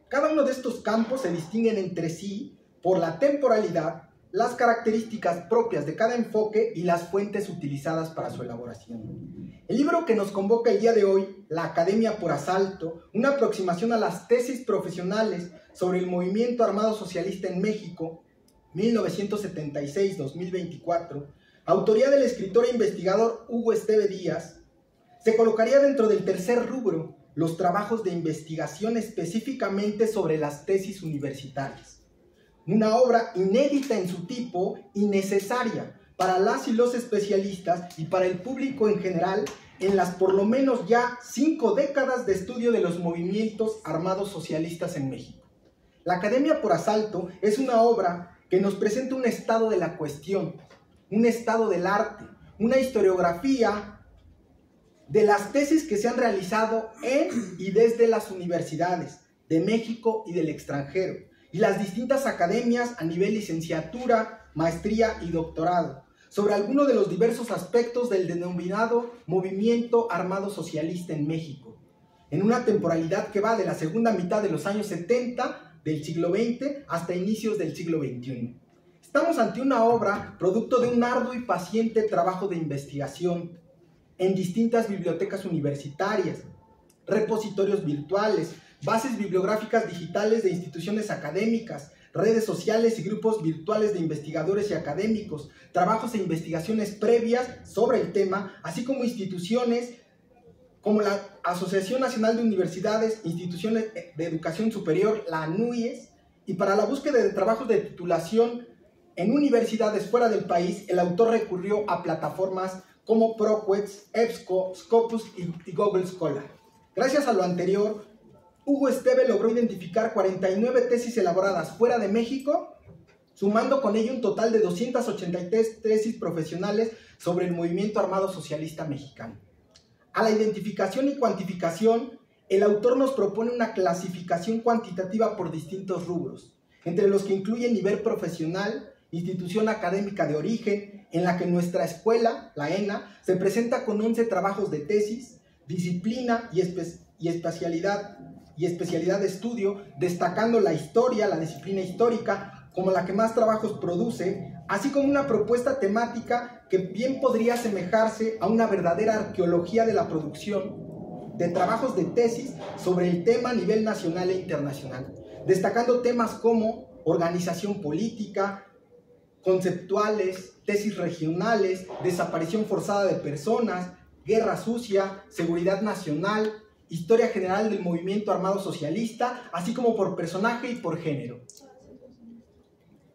Cada uno de estos campos se distinguen entre sí por la temporalidad, las características propias de cada enfoque y las fuentes utilizadas para su elaboración. El libro que nos convoca el día de hoy, La Academia por Asalto, una aproximación a las tesis profesionales sobre el movimiento armado socialista en México, 1976-2024, autoría del escritor e investigador Hugo Esteve Díaz, se colocaría dentro del tercer rubro, los trabajos de investigación específicamente sobre las tesis universitarias. Una obra inédita en su tipo y necesaria para las y los especialistas y para el público en general en las por lo menos ya 5 décadas de estudio de los movimientos armados socialistas en México. La Academia por Asalto es una obra que nos presenta un estado de la cuestión, un estado del arte, una historiografía de las tesis que se han realizado en y desde las universidades de México y del extranjero, y las distintas academias a nivel licenciatura, maestría y doctorado, sobre algunos de los diversos aspectos del denominado movimiento armado socialista en México, en una temporalidad que va de la segunda mitad de los años 70 del siglo XX hasta inicios del siglo XXI. Estamos ante una obra producto de un arduo y paciente trabajo de investigación en distintas bibliotecas universitarias, repositorios virtuales, bases bibliográficas digitales de instituciones académicas, redes sociales y grupos virtuales de investigadores y académicos, trabajos e investigaciones previas sobre el tema, así como instituciones como la Asociación Nacional de Universidades, Instituciones de Educación Superior, la ANUIES, y para la búsqueda de trabajos de titulación en universidades fuera del país, el autor recurrió a plataformas como ProQuest, EBSCO, Scopus y Google Scholar. Gracias a lo anterior, Hugo Esteve logró identificar 49 tesis elaboradas fuera de México, sumando con ello un total de 283 tesis profesionales sobre el movimiento armado socialista mexicano. A la identificación y cuantificación, el autor nos propone una clasificación cuantitativa por distintos rubros, entre los que incluye nivel profesional, institución académica de origen, en la que nuestra escuela, la ENA, se presenta con 11 trabajos de tesis, disciplina y especialidad de estudio, destacando la historia, la disciplina histórica, como la que más trabajos produce, así como una propuesta temática que bien podría asemejarse a una verdadera arqueología de la producción de trabajos de tesis sobre el tema a nivel nacional e internacional, destacando temas como organización política, conceptuales, tesis regionales, desaparición forzada de personas, guerra sucia, seguridad nacional, historia general del movimiento armado socialista, así como por personaje y por género.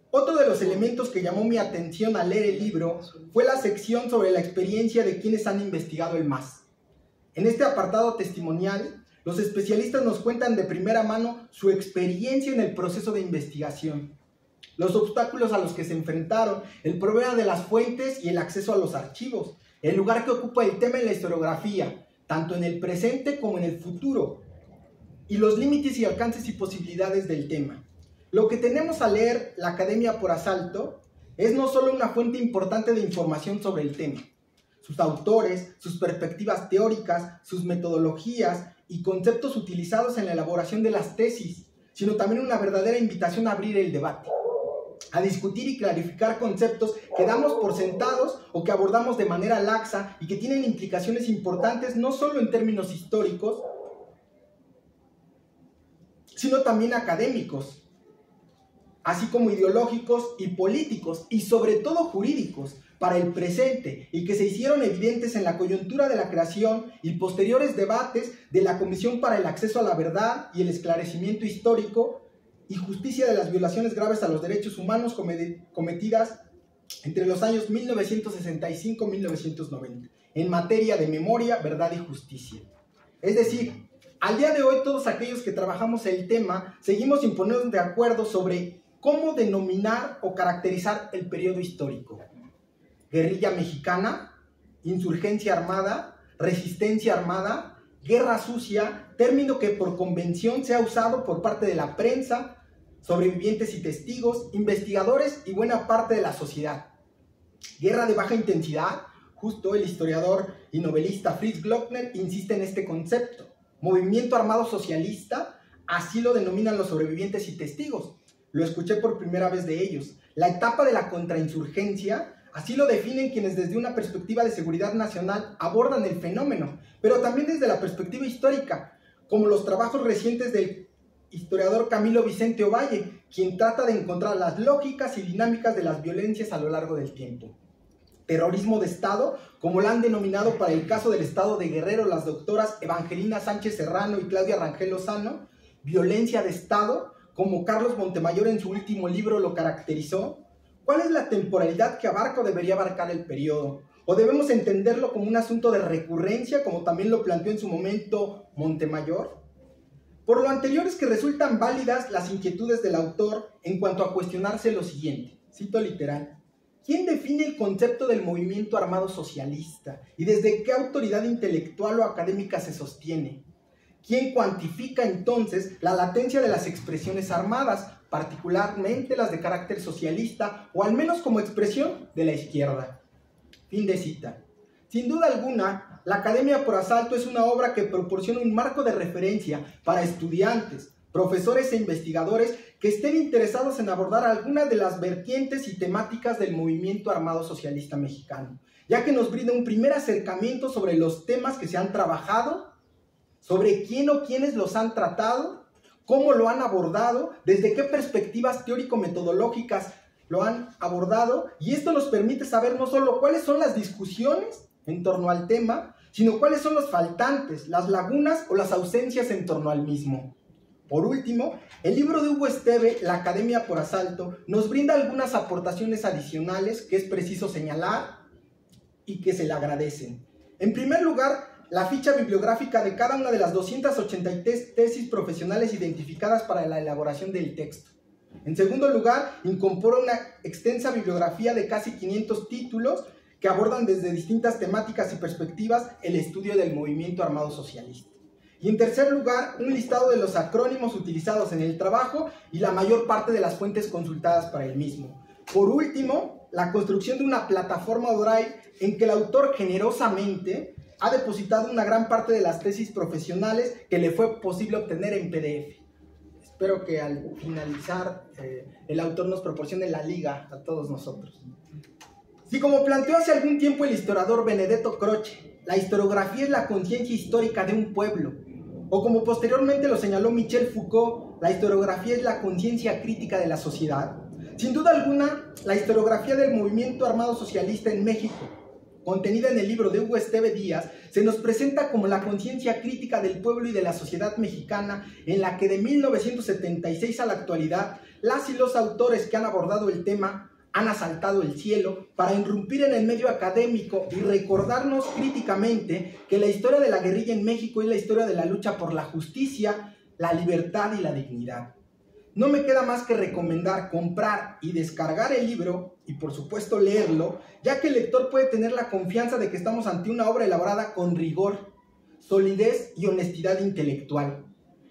Otro de los elementos que llamó mi atención al leer el libro fue la sección sobre la experiencia de quienes han investigado el MAS. En este apartado testimonial, los especialistas nos cuentan de primera mano su experiencia en el proceso de investigación, los obstáculos a los que se enfrentaron, el problema de las fuentes y el acceso a los archivos, el lugar que ocupa el tema en la historiografía, tanto en el presente como en el futuro, y los límites y alcances y posibilidades del tema. Lo que tenemos al leer La Academia por Asalto es no solo una fuente importante de información sobre el tema, sus autores, sus perspectivas teóricas, sus metodologías y conceptos utilizados en la elaboración de las tesis, sino también una verdadera invitación a abrir el debate, a discutir y clarificar conceptos que damos por sentados o que abordamos de manera laxa y que tienen implicaciones importantes no solo en términos históricos, sino también académicos, así como ideológicos y políticos, y sobre todo jurídicos, para el presente, y que se hicieron evidentes en la coyuntura de la creación y posteriores debates de la Comisión para el Acceso a la Verdad y el Esclarecimiento Histórico y Justicia de las violaciones graves a los derechos humanos cometidas entre los años 1965 y 1990, en materia de memoria, verdad y justicia. Es decir, al día de hoy todos aquellos que trabajamos el tema seguimos sin ponernos de acuerdo sobre cómo denominar o caracterizar el periodo histórico. Guerrilla mexicana, insurgencia armada, resistencia armada, guerra sucia, término que por convención se ha usado por parte de la prensa, sobrevivientes y testigos, investigadores y buena parte de la sociedad. Guerra de baja intensidad, justo el historiador y novelista Fritz Glockner insiste en este concepto. Movimiento armado socialista, así lo denominan los sobrevivientes y testigos. Lo escuché por primera vez de ellos. La etapa de la contrainsurgencia, así lo definen quienes desde una perspectiva de seguridad nacional abordan el fenómeno, pero también desde la perspectiva histórica, como los trabajos recientes del historiador Camilo Vicente Ovalle, quien trata de encontrar las lógicas y dinámicas de las violencias a lo largo del tiempo. Terrorismo de Estado, como la han denominado para el caso del Estado de Guerrero las doctoras Evangelina Sánchez Serrano y Claudia Rangel Lozano. Violencia de Estado, como Carlos Montemayor en su último libro lo caracterizó. ¿Cuál es la temporalidad que abarca o debería abarcar el periodo? ¿O debemos entenderlo como un asunto de recurrencia, como también lo planteó en su momento Montemayor? Por lo anterior es que resultan válidas las inquietudes del autor en cuanto a cuestionarse lo siguiente, cito literal: ¿quién define el concepto del movimiento armado socialista? ¿Y desde qué autoridad intelectual o académica se sostiene? ¿Quién cuantifica entonces la latencia de las expresiones armadas, particularmente las de carácter socialista, o al menos como expresión de la izquierda? Fin de cita. Sin duda alguna, La Academia por Asalto es una obra que proporciona un marco de referencia para estudiantes, profesores e investigadores que estén interesados en abordar algunas de las vertientes y temáticas del movimiento armado socialista mexicano, ya que nos brinda un primer acercamiento sobre los temas que se han trabajado, sobre quién o quiénes los han tratado, cómo lo han abordado, desde qué perspectivas teórico-metodológicas lo han abordado, y esto nos permite saber no solo cuáles son las discusiones en torno al tema, sino cuáles son los faltantes, las lagunas o las ausencias en torno al mismo. Por último, el libro de Hugo Esteve, La Academia por Asalto, nos brinda algunas aportaciones adicionales que es preciso señalar y que se le agradecen. En primer lugar, la ficha bibliográfica de cada una de las 283 tesis profesionales identificadas para la elaboración del texto. En segundo lugar, incorpora una extensa bibliografía de casi 500 títulos que abordan desde distintas temáticas y perspectivas el estudio del movimiento armado socialista. Y en tercer lugar, un listado de los acrónimos utilizados en el trabajo y la mayor parte de las fuentes consultadas para el mismo. Por último, la construcción de una plataforma Drive en que el autor generosamente ha depositado una gran parte de las tesis profesionales que le fue posible obtener en PDF. Espero que al finalizar el autor nos proporcione la liga a todos nosotros. Si como planteó hace algún tiempo el historiador Benedetto Croce, la historiografía es la conciencia histórica de un pueblo, o como posteriormente lo señaló Michel Foucault, la historiografía es la conciencia crítica de la sociedad, sin duda alguna, la historiografía del movimiento armado socialista en México, contenida en el libro de Hugo Esteve Díaz, se nos presenta como la conciencia crítica del pueblo y de la sociedad mexicana, en la que de 1976 a la actualidad, las y los autores que han abordado el tema han asaltado el cielo para irrumpir en el medio académico y recordarnos críticamente que la historia de la guerrilla en México es la historia de la lucha por la justicia, la libertad y la dignidad. No me queda más que recomendar comprar y descargar el libro y por supuesto leerlo, ya que el lector puede tener la confianza de que estamos ante una obra elaborada con rigor, solidez y honestidad intelectual,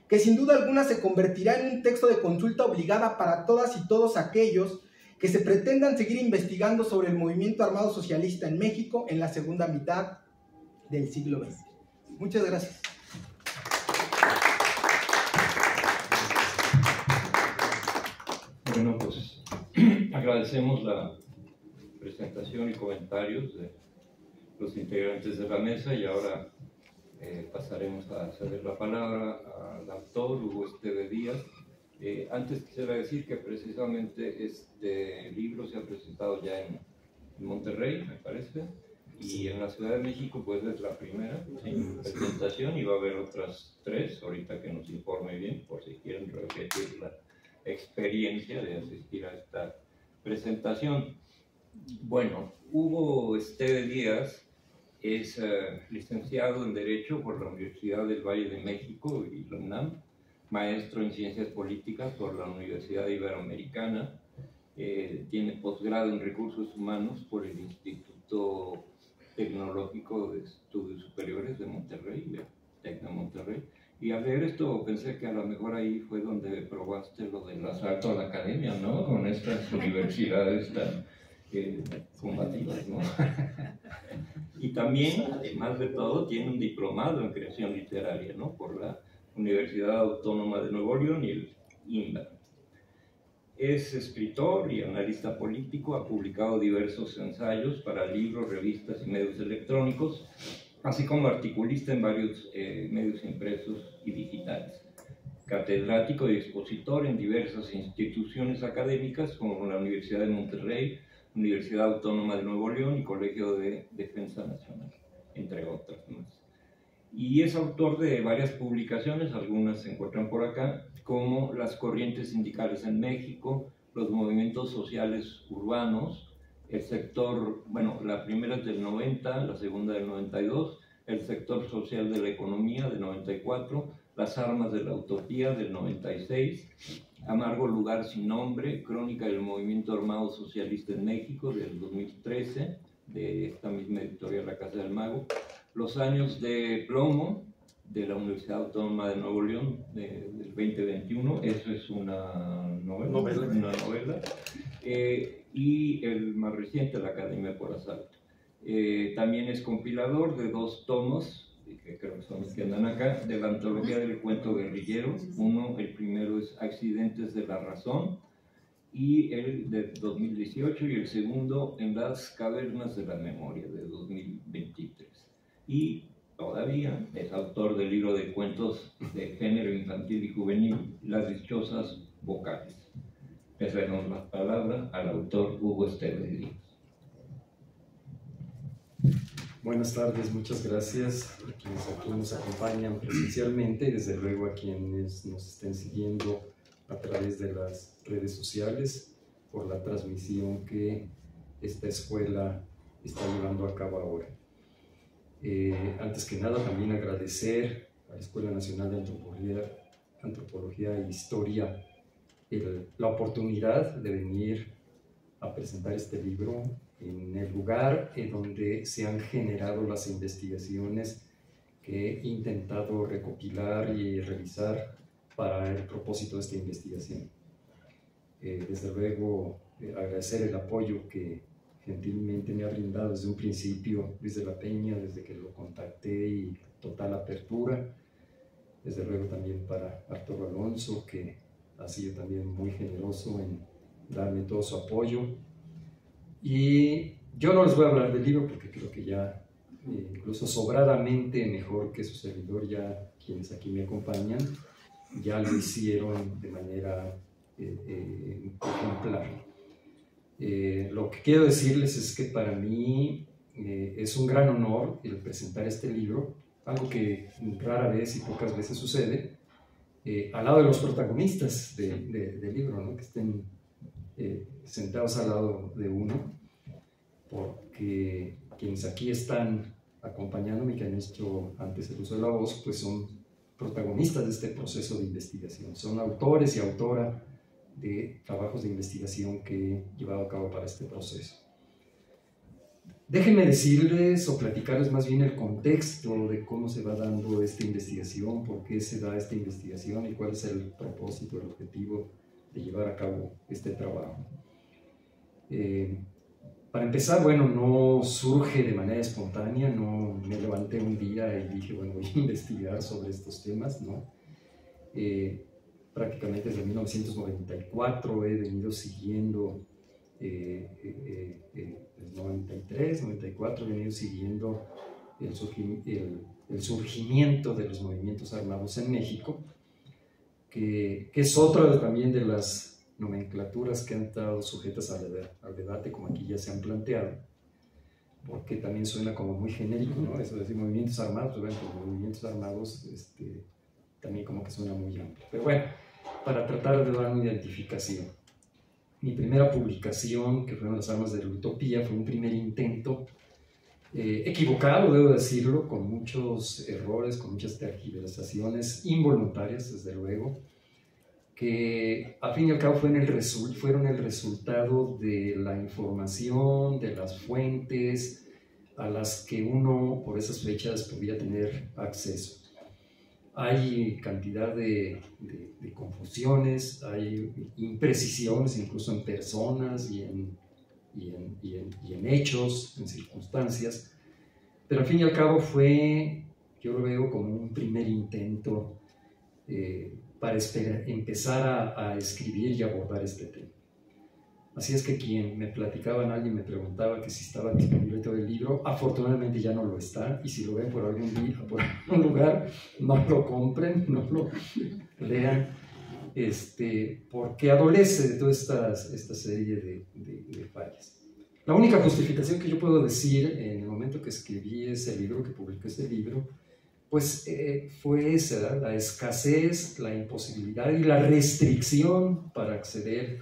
que sin duda alguna se convertirá en un texto de consulta obligada para todas y todos aquellos que se pretendan seguir investigando sobre el movimiento armado socialista en México en la segunda mitad del siglo XX. Muchas gracias. Bueno, pues agradecemos la presentación y comentarios de los integrantes de la mesa y ahora pasaremos a ceder la palabra al autor Hugo Esteve Díaz. Antes quisiera decir que precisamente este libro se ha presentado ya en Monterrey, me parece, y en la Ciudad de México pues es la primera presentación y va a haber otras 3, ahorita que nos informe bien, por si quieren repetir la experiencia de asistir a esta presentación. Bueno, Hugo Esteve Díaz es licenciado en Derecho por la Universidad del Valle de México y la UNAM, maestro en Ciencias Políticas por la Universidad Iberoamericana, tiene posgrado en Recursos Humanos por el Instituto Tecnológico de Estudios Superiores de Monterrey, Tecno Monterrey, y al leer esto pensé que a lo mejor ahí fue donde probaste lo del asalto a la academia, ¿no? Con estas universidades tan combativas, ¿no? Y también, además de todo, tiene un diplomado en creación literaria, ¿no? Por la Universidad Autónoma de Nuevo León y el INBA. Es escritor y analista político, ha publicado diversos ensayos para libros, revistas y medios electrónicos, así como articulista en varios medios impresos y digitales. Catedrático y expositor en diversas instituciones académicas como la Universidad de Monterrey, Universidad Autónoma de Nuevo León y Colegio de Defensa Nacional, entre otras más. Y es autor de varias publicaciones, algunas se encuentran por acá, como Las corrientes sindicales en México, los movimientos sociales urbanos, el sector, bueno, la primera es del 90, la segunda del 92, el sector social de la economía del 94, Las armas de la utopía del 96, Amargo lugar sin nombre, crónica del movimiento armado socialista en México del 2013, de esta misma editorial La Casa del Mago, Los años de plomo de la Universidad Autónoma de Nuevo León del 2021, eso es una novela. Y el más reciente, La Academia por Asalto. También es compilador de 2 tomos, que creo que son los que andan acá, de la antología del cuento guerrillero. El primero es Accidentes de la Razón, y el de 2018, y el segundo En las cavernas de la memoria, de 2023. Y todavía es autor del libro de cuentos de género infantil y juvenil, Las dichosas vocales. Le cedemos la palabra al autor Hugo Esteves Díaz. Buenas tardes, muchas gracias a quienes aquí nos acompañan presencialmente y desde luego a quienes nos estén siguiendo a través de las redes sociales por la transmisión que esta escuela está llevando a cabo ahora. Antes que nada, también agradecer a la Escuela Nacional de Antropología e Historia la oportunidad de venir a presentar este libro en el lugar en donde se han generado las investigaciones que he intentado recopilar y revisar para el propósito de esta investigación. Desde luego, agradecer el apoyo que gentilmente me ha brindado desde un principio, Luis de la Peña, desde que lo contacté, y total apertura. Desde luego también para Arturo Alonso, que ha sido también muy generoso en darme todo su apoyo. Y yo no les voy a hablar del libro porque creo que ya, incluso sobradamente mejor que su servidor, ya quienes aquí me acompañan, ya lo hicieron de manera ejemplar. Lo que quiero decirles es que para mí es un gran honor el presentar este libro, algo que rara vez y pocas veces sucede, al lado de los protagonistas del libro, ¿no? Que estén sentados al lado de uno, porque quienes aquí están acompañándome, que han hecho antes el uso de la voz, pues son protagonistas de este proceso de investigación, son autores y autora de trabajos de investigación que he llevado a cabo para este proceso. Déjenme decirles o platicarles más bien el contexto de cómo se va dando esta investigación, por qué se da esta investigación y cuál es el propósito, el objetivo de llevar a cabo este trabajo. Para empezar, bueno, no surge de manera espontánea, no me levanté un día y dije, bueno, voy a investigar sobre estos temas, ¿no? Prácticamente desde 1994 he venido siguiendo, 93, 94, he venido siguiendo el surgimiento de los movimientos armados en México, que es otra también de las nomenclaturas que han estado sujetas al debate, como aquí ya se han planteado, porque también suena como muy genérico, ¿no? Eso de decir movimientos armados, pues bueno, pues movimientos armados también como que suena muy amplio. Pero bueno, para tratar de dar una identificación. Mi primera publicación, que fueron Las armas de la utopía, fue un primer intento, equivocado, debo decirlo, con muchos errores, con muchas tergiversaciones involuntarias, desde luego, que al fin y al cabo fueron el resultado de la información, de las fuentes a las que uno por esas fechas podía tener acceso. Hay cantidad de confusiones, hay imprecisiones incluso en personas y en y en hechos, en circunstancias, pero al fin y al cabo yo lo veo como un primer intento para empezar a escribir y abordar este tema. Así es que alguien me preguntaba que si estaba disponible todo el libro, afortunadamente ya no lo está, y si lo ven por algún lugar, no lo compren, no lo lean, porque adolece de toda esta serie de fallas. La única justificación que yo puedo decir en el momento que escribí ese libro, que publiqué ese libro, pues fue esa, la escasez, la imposibilidad y la restricción para acceder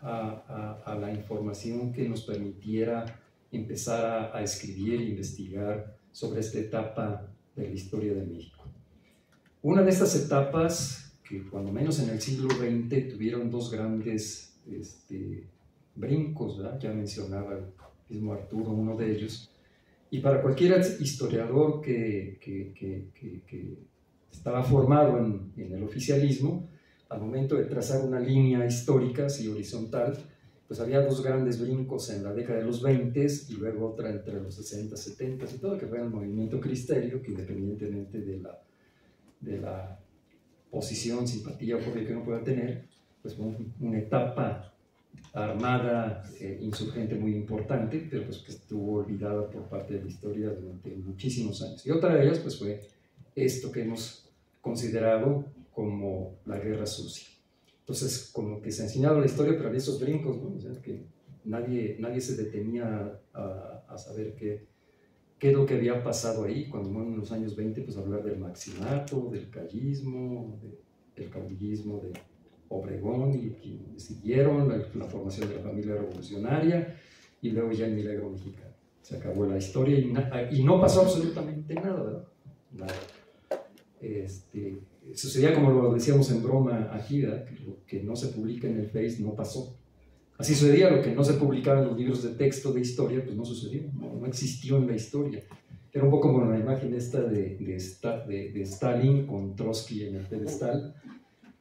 a la información que nos permitiera empezar a escribir e investigar sobre esta etapa de la historia de México. Una de estas etapas que cuando menos en el siglo XX tuvieron dos grandes brincos, ¿verdad? Ya mencionaba el mismo Arturo uno de ellos, y para cualquier historiador que estaba formado en el oficialismo, al momento de trazar una línea histórica así horizontal, pues había dos grandes brincos en la década de los 20 y luego otra entre los 60, 70 y todo, que fue el movimiento cristero, que independientemente de la posición, simpatía o fobia que uno pueda tener, pues fue una etapa armada insurgente muy importante, pero pues que estuvo olvidada por parte de la historia durante muchísimos años. Y otra de ellas pues fue esto que hemos considerado como la guerra sucia. Entonces, como que se ha enseñado la historia, pero había esos brincos, ¿no? O sea, que nadie se detenía a saber qué es lo que había pasado ahí, cuando en los años 20, pues hablar del maximato, del callismo, del caudillismo de Obregón, y siguieron la formación de la familia revolucionaria, y luego ya el milagro mexicano. Se acabó la historia y no pasó absolutamente nada, ¿verdad? Nada. Sucedía como lo decíamos en broma aquí, ¿verdad? Que lo que no se publica en el Face no pasó. Así sucedía, lo que no se publicaba en los libros de texto de historia, pues no sucedió, no existió en la historia. Era un poco como la imagen esta de Stalin con Trotsky en el pedestal,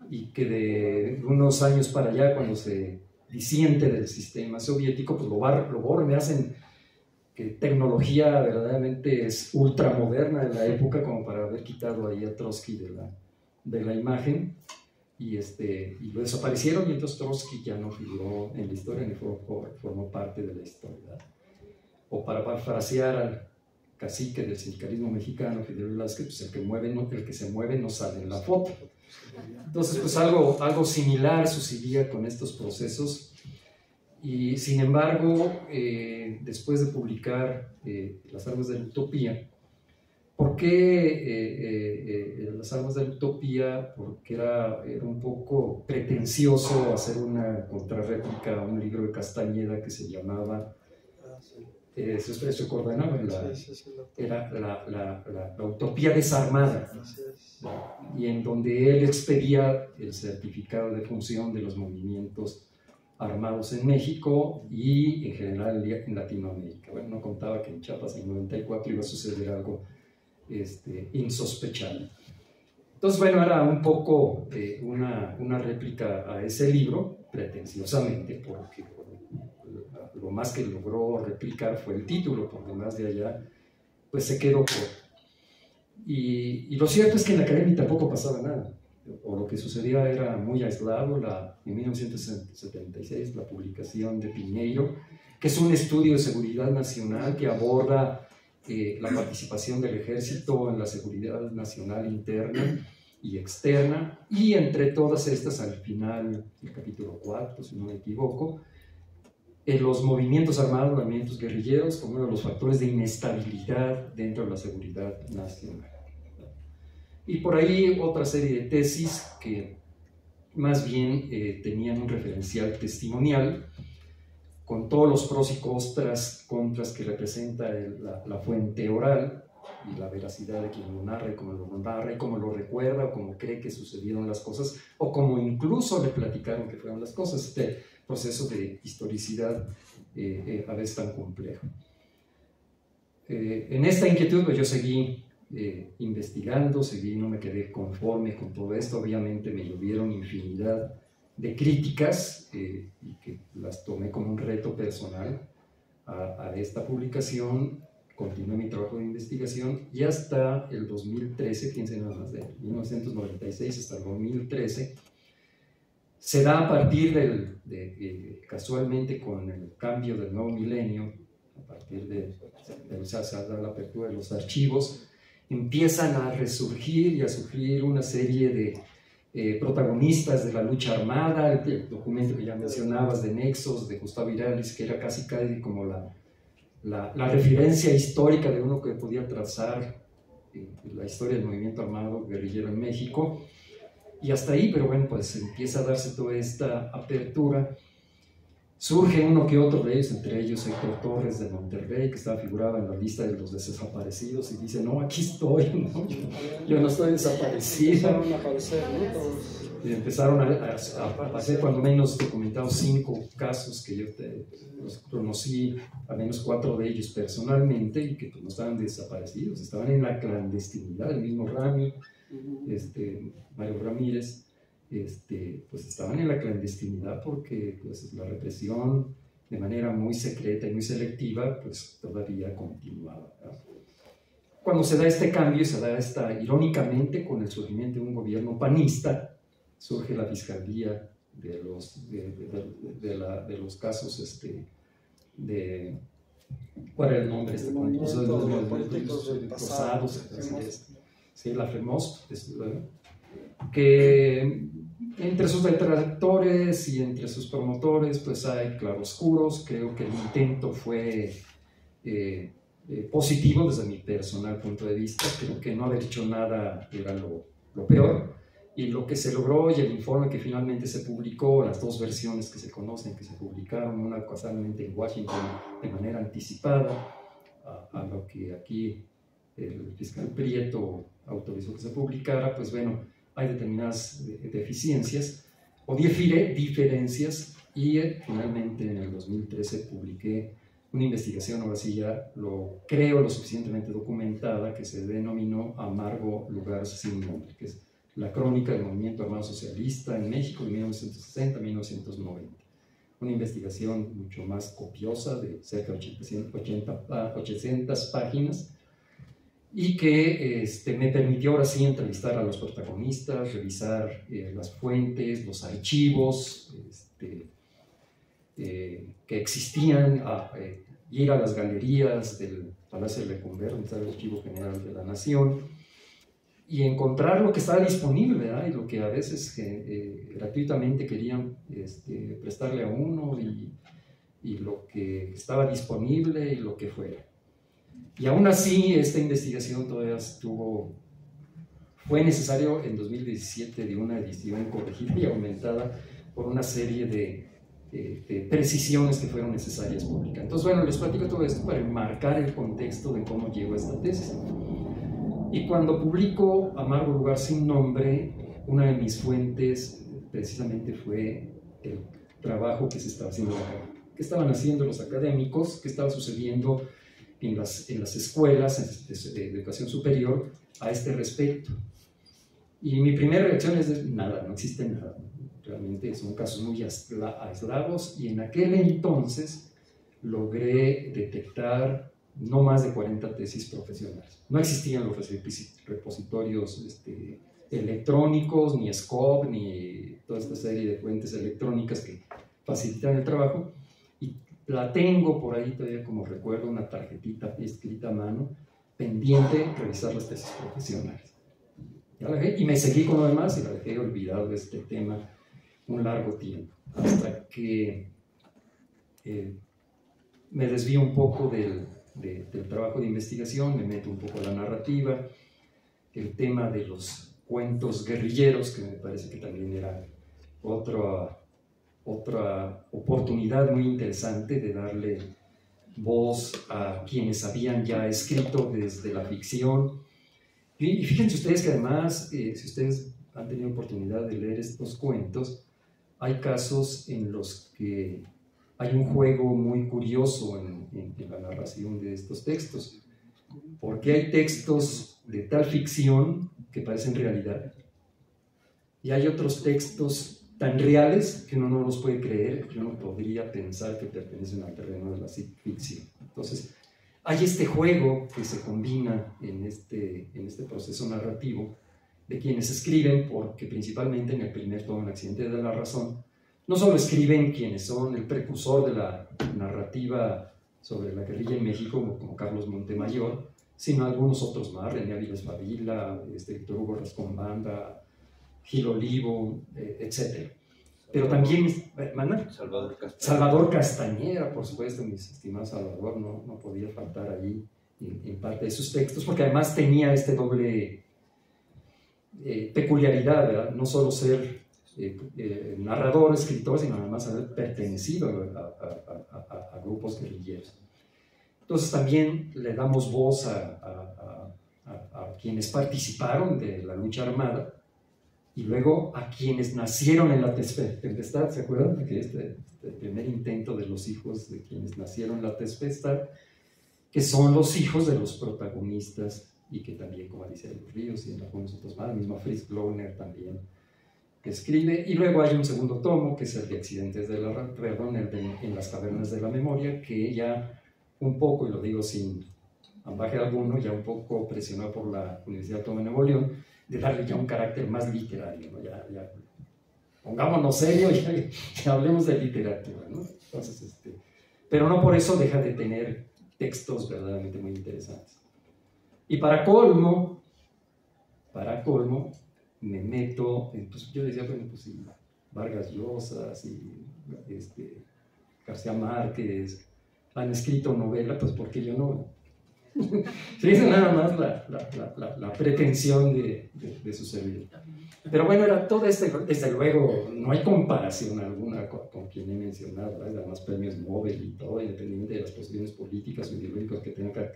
y que de unos años para allá, cuando se disiente del sistema soviético, pues lo borran, hacen que tecnología verdaderamente es ultramoderna de la época, como para haber quitado ahí a Trotsky de la imagen, y lo desaparecieron, y entonces Trotsky ya no figuró en la historia ni formó parte de la historia, ¿verdad? O para parafrasear al cacique del sindicalismo mexicano, Fidel Velázquez, pues el que se mueve no sale en la foto. Entonces, pues algo similar sucedía con estos procesos, y sin embargo, después de publicar Las armas de la utopía, ¿por qué Las armas de la utopía? Porque era un poco pretencioso hacer una contrarréplica a un libro de Castañeda que se llamaba, se coordenaba, era la utopía desarmada, y en donde él expedía el certificado de función de los movimientos armados en México y en general en Latinoamérica. Bueno, no contaba que en Chiapas en 94 iba a suceder algo insospechable. Entonces, bueno, era un poco una réplica a ese libro, pretenciosamente, porque lo más que logró replicar fue el título, porque más de allá pues se quedó corto. Y lo cierto es que en la academia tampoco pasaba nada, o lo que sucedía era muy aislado. En 1976 la publicación de Piñeiro, que es un estudio de seguridad nacional que aborda la participación del ejército en la seguridad nacional interna y externa, y entre todas estas, al final, el capítulo 4, si no me equivoco, los movimientos armados, los movimientos guerrilleros, como uno de los factores de inestabilidad dentro de la seguridad nacional. Y por ahí otra serie de tesis que más bien tenían un referencial testimonial, con todos los pros y contras que representa la fuente oral y la veracidad de quien lo narra y cómo lo narra y cómo lo recuerda o cómo cree que sucedieron las cosas o cómo incluso le platicaron que fueron las cosas. Este proceso de historicidad a veces tan complejo. En esta inquietud pues yo seguí investigando, no me quedé conforme con todo esto. Obviamente me llovieron infinidad de críticas y que las tomé como un reto personal a esta publicación. Continué mi trabajo de investigación y hasta el 2013, fíjense nada más, de 1996 hasta el 2013, se da a partir casualmente con el cambio del nuevo milenio, a partir de se da la apertura de los archivos, empiezan a resurgir y a surgir una serie de protagonistas de la lucha armada, el documento que ya mencionabas de Nexos, de Gustavo Iralis, que era casi como la referencia histórica de uno que podía trazar la historia del movimiento armado guerrillero en México. Y hasta ahí, pero bueno, pues empieza a darse toda esta apertura. Surge uno que otro de ellos, entre ellos Héctor Torres de Monterrey, que figuraba en la lista de los desaparecidos, y dice, no, aquí estoy, ¿no? Yo no estoy desaparecido. Empezaron a aparecer, ¿no? Todos. Y empezaron a aparecer cuando menos documentados 5 casos que yo los conocí, al menos 4 de ellos personalmente, y que pues, no estaban desaparecidos, estaban en la clandestinidad. El mismo Rami, Mario Ramírez, pues estaban en la clandestinidad porque pues, la represión de manera muy secreta y muy selectiva pues todavía continuaba, ¿verdad? Cuando se da este cambio, se da irónicamente con el surgimiento de un gobierno panista, surge la fiscalía de los casos ¿cuál era el nombre? Políticos pasados, sí, la FEMOST, que entre sus detractores y entre sus promotores pues hay claroscuros. Creo que el intento fue positivo desde mi personal punto de vista. Creo que no haber hecho nada era lo peor, y lo que se logró y el informe que finalmente se publicó, las 2 versiones que se conocen, que se publicaron, una casualmente en Washington de manera anticipada a lo que aquí el fiscal Prieto autorizó que se publicara, pues bueno, hay determinadas deficiencias o diferencias, y finalmente en el 2013 publiqué una investigación, ahora sí ya lo creo lo suficientemente documentada, que se denominó Amargo Lugar Sin Nombre, que es la crónica del movimiento armado socialista en México de 1960 a 1990. Una investigación mucho más copiosa, de cerca de 800 páginas, y que me permitió ahora sí entrevistar a los protagonistas, revisar las fuentes, los archivos que existían, ir a las galerías del Palacio de Lecumberri, donde está el Archivo General de la Nación, y encontrar lo que estaba disponible, ¿verdad? Y lo que a veces gratuitamente querían prestarle a uno, y lo que estaba disponible y lo que fuera. Y aún así, esta investigación todavía fue necesario en 2017 de una edición corregida y aumentada por una serie de precisiones que fueron necesarias publicar. Entonces, bueno, les platico todo esto para enmarcar el contexto de cómo llegó a esta tesis. Y cuando publico Amargo Lugar Sin Nombre, una de mis fuentes precisamente fue el trabajo que se estaba haciendo acá, que estaban haciendo los académicos, que estaba sucediendo en las escuelas de educación superior a este respecto. Y mi primera reacción es nada, no existe nada. Realmente son casos muy aislados, y en aquel entonces logré detectar no más de 40 tesis profesionales. No existían los repositorios electrónicos, ni SCOP, ni toda esta serie de fuentes electrónicas que facilitan el trabajo. Y la tengo por ahí todavía como recuerdo, una tarjetita escrita a mano, pendiente de revisar las tesis profesionales. Ya la dejé, y me seguí con lo demás y la dejé olvidado de este tema un largo tiempo, hasta que me desvío un poco del trabajo de investigación, me meto un poco a la narrativa, el tema de los cuentos guerrilleros, que me parece que también era otra oportunidad muy interesante de darle voz a quienes habían ya escrito desde la ficción. Y fíjense ustedes que además, si ustedes han tenido oportunidad de leer estos cuentos, hay casos en los que hay un juego muy curioso en la narración de estos textos, porque hay textos de tal ficción que parecen realidad, y hay otros textos tan reales que uno no los puede creer, que uno podría pensar que pertenecen al terreno de la ficción. Entonces, hay este juego que se combina en este proceso narrativo de quienes escriben, porque principalmente en el primer tomo, en Accidente de la Razón, no solo escriben quienes son el precursor de la narrativa sobre la guerrilla en México, como Carlos Montemayor, sino algunos otros más, René Avilés Favila, Víctor Hugo Rascón Banda, Gil Olivo, etc. Pero también, ¿manda? Salvador Castañeda, por supuesto, mis estimados Salvador, no podía faltar ahí en parte de sus textos, porque además tenía este doble peculiaridad, ¿verdad? No solo ser narrador, escritor, sino además haber pertenecido a grupos guerrilleros. Entonces también le damos voz a quienes participaron de la lucha armada y luego a quienes nacieron en la tempestad. ¿Se acuerdan de que este primer intento de los hijos de quienes nacieron en la tempestad, que son los hijos de los protagonistas y que también, como dice Los Ríos y en algunos otros más, el mismo Fritz Glauner también, que escribe? Y luego hay un segundo tomo, que es el de Accidentes de la Perdón, en las Cavernas de la Memoria, que ya un poco, y lo digo sin ambaje alguno, ya un poco presionado por la Universidad Autónoma de Nuevo León, de darle ya un carácter más literario, ¿no? Ya pongámonos serio y hablemos de literatura, ¿no? Entonces, pero no por eso deja de tener textos verdaderamente muy interesantes. Y para colmo, me meto, pues yo decía, bueno, pues sí, Vargas Llosa, y García Márquez han escrito novela, pues ¿por qué yo no? Sí, es nada más la pretensión de su servidor. Pero bueno, era todo desde luego, no hay comparación alguna con quien he mencionado, ¿verdad? Además premios Nobel y todo, independientemente de las posiciones políticas o ideológicas que tenga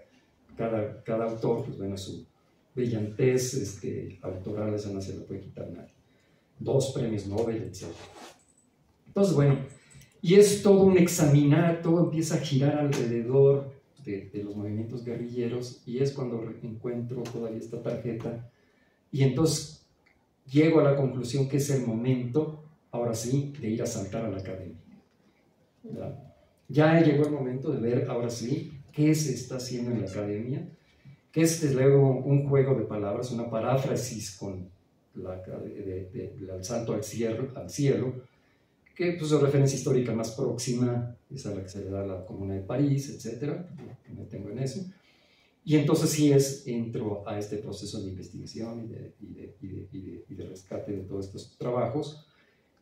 cada autor, pues bueno, su brillantez autoral, esa no se le puede quitar nadie. 2 premios Nobel, etc. Entonces, bueno, y es todo un examinar, todo empieza a girar alrededor de los movimientos guerrilleros, y es cuando encuentro todavía esta tarjeta, y entonces llego a la conclusión que es el momento, ahora sí, de ir a saltar a la academia. ¿Verdad? Ya llegó el momento de ver, ahora sí, qué se está haciendo en la academia, que es desde luego un juego de palabras, una paráfrasis con el salto al cielo, que pues, su referencia histórica más próxima es a la que se le da a la Comuna de París, etc. Me tengo en eso. Y entonces sí entro a este proceso de investigación y de rescate de todos estos trabajos,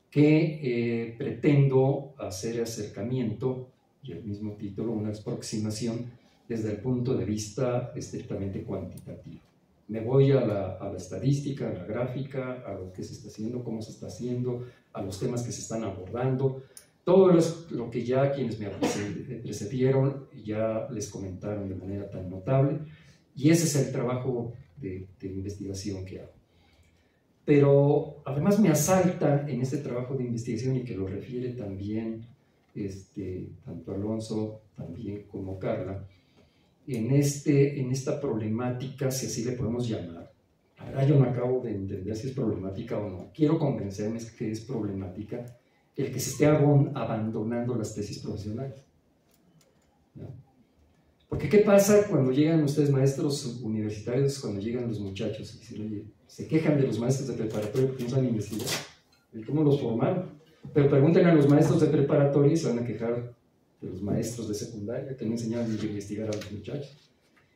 que pretendo hacer acercamiento, y el mismo título, una aproximación desde el punto de vista estrictamente cuantitativo. Me voy a la estadística, a la gráfica, a lo que se está haciendo, cómo se está haciendo, a los temas que se están abordando, todo lo que ya quienes me precedieron ya les comentaron de manera tan notable, y ese es el trabajo de investigación que hago. Pero además me asalta en este trabajo de investigación, y que lo refiere también tanto Alonso también como Carla, en esta problemática, si así le podemos llamar. Ahora yo no acabo de entender si es problemática o no. Quiero convencerme que es problemática el que se esté abandonando las tesis profesionales, ¿no? Porque ¿qué pasa cuando llegan ustedes maestros universitarios, cuando llegan los muchachos? Y dicen, oye, se quejan de los maestros de preparatoria porque no saben investigar. ¿Y cómo los formaron? Pero pregunten a los maestros de preparatoria y se van a quejar de los maestros de secundaria que no enseñaban a investigar a los muchachos.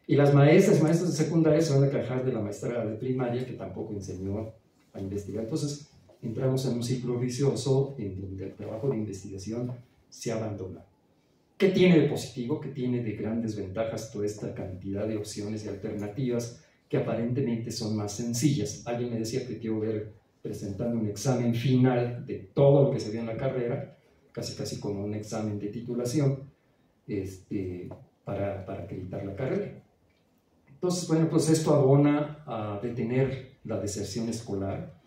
Y las maestros de secundaria se van a quejar de la maestra de primaria que tampoco enseñó a investigar. Entonces entramos en un ciclo vicioso en donde el trabajo de investigación se abandona. ¿Qué tiene de positivo? ¿Qué tiene de grandes ventajas toda esta cantidad de opciones y alternativas que aparentemente son más sencillas? Alguien me decía que quiero ver presentando un examen final de todo lo que se ve en la carrera, casi como un examen de titulación, para acreditar la carrera. Entonces, bueno, pues esto abona a detener la deserción escolar,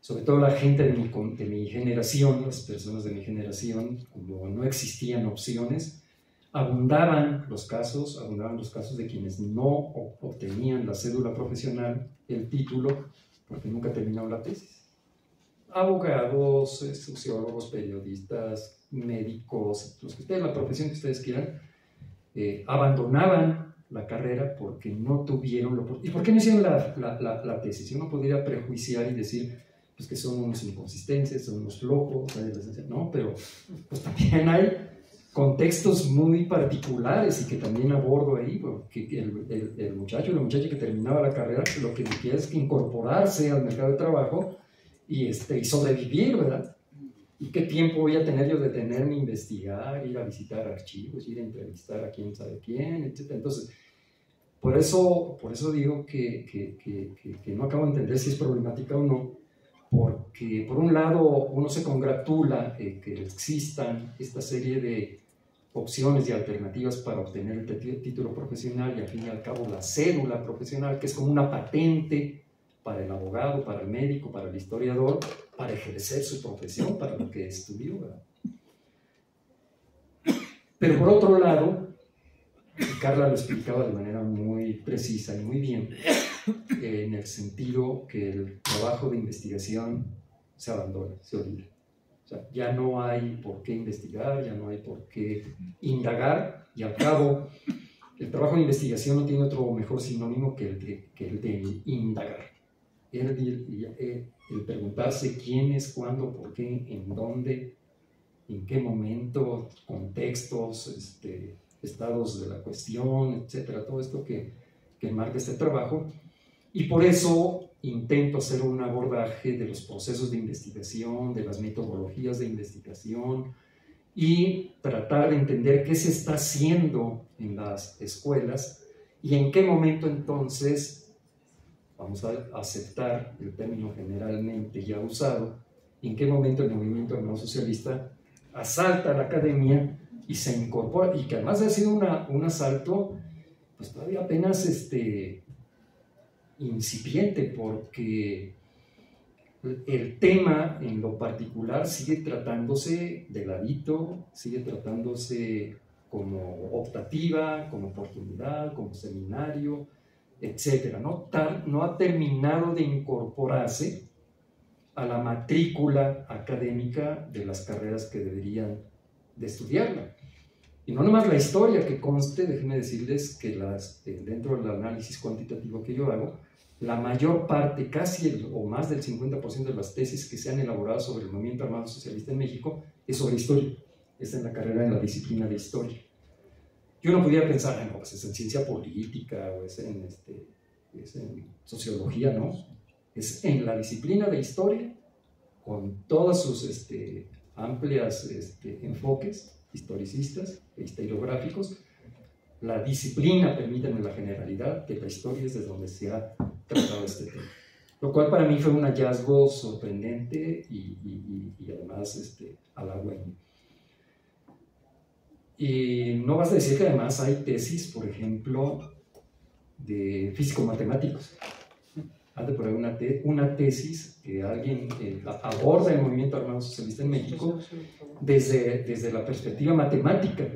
sobre todo la gente de mi generación, las personas de mi generación, como no existían opciones, abundaban los casos de quienes no obtenían la cédula profesional, el título, porque nunca terminaron la tesis. abogados, sociólogos, periodistas, médicos, los que ustedes, la profesión que ustedes quieran, abandonaban la carrera porque no tuvieron la oportunidad. ¿Y por qué no hicieron la tesis? Uno podría prejuiciar y decir pues, que son unos inconsistentes, son unos flojos, no, pero pues también hay contextos muy particulares y que también abordo ahí, porque el muchacho o la muchacha que terminaba la carrera lo que quiere es que incorporarse al mercado de trabajo y sobrevivir, ¿verdad? ¿Y qué tiempo voy a tener yo de detenerme a investigar, ir a visitar archivos, ir a entrevistar a quién sabe quién, etcétera? Entonces, por eso digo que no acabo de entender si es problemática o no, porque por un lado uno se congratula que existan esta serie de opciones y alternativas para obtener el título profesional y al fin y al cabo la cédula profesional, que es como una patente para el abogado, para el médico, para el historiador, para ejercer su profesión, para lo que estudió, ¿verdad? Pero por otro lado, Carla lo explicaba de manera muy precisa y muy bien, en el sentido que el trabajo de investigación se abandona, se olvida. O sea, ya no hay por qué investigar, ya no hay por qué indagar, y al cabo, el trabajo de investigación no tiene otro mejor sinónimo que el de indagar. El preguntarse quién es, cuándo, por qué, en dónde, en qué momento, contextos, estados de la cuestión, etcétera, todo esto que enmarca este trabajo. Y por eso intento hacer un abordaje de los procesos de investigación, de las metodologías de investigación y tratar de entender qué se está haciendo en las escuelas y en qué momento entonces, vamos a aceptar el término generalmente ya usado, en qué momento el movimiento socialista asalta a la academia y se incorpora, y que además ha sido un asalto pues todavía apenas incipiente, porque el tema en lo particular sigue tratándose de ladito, sigue tratándose como optativa, como oportunidad, como seminario, etcétera. No ha terminado de incorporarse a la matrícula académica de las carreras que deberían de estudiarla. Y no nomás la historia, que conste, déjenme decirles que dentro del análisis cuantitativo que yo hago, la mayor parte, casi o más del 50% de las tesis que se han elaborado sobre el movimiento armado socialista en México es sobre historia, es en la carrera, en la disciplina de historia. Yo no podía pensar, no, pues es en ciencia política o es en sociología, no, es en la disciplina de historia, con todos sus amplias enfoques historicistas e historiográficos. La disciplina, permítanme la generalidad, que la historia es de donde se ha tratado este tema. Lo cual para mí fue un hallazgo sorprendente y además halagüeño. Y no vas a decir que además hay tesis, por ejemplo, de físico-matemáticos. Ante por ahí una tesis que alguien aborda el movimiento armado socialista en México desde la perspectiva matemática.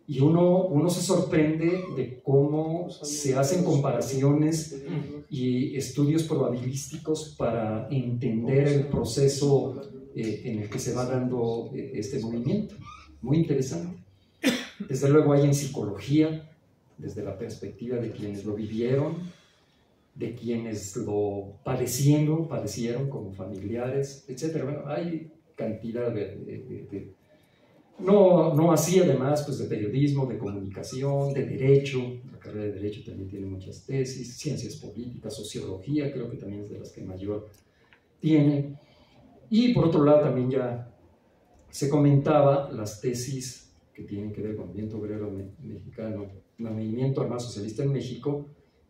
Y uno se sorprende de cómo se hacen comparaciones y estudios probabilísticos para entender el proceso en el que se va dando este movimiento. Muy interesante. Desde luego hay en psicología, desde la perspectiva de quienes lo vivieron, de quienes lo padecieron como familiares, etc. Bueno, hay cantidad no así además pues de periodismo, de comunicación, de derecho. La carrera de derecho también tiene muchas tesis, ciencias políticas, sociología, creo que también es de las que mayor tiene. Y por otro lado también ya se comentaba las tesis que tienen que ver con el movimiento obrero mexicano, el movimiento armado socialista en México,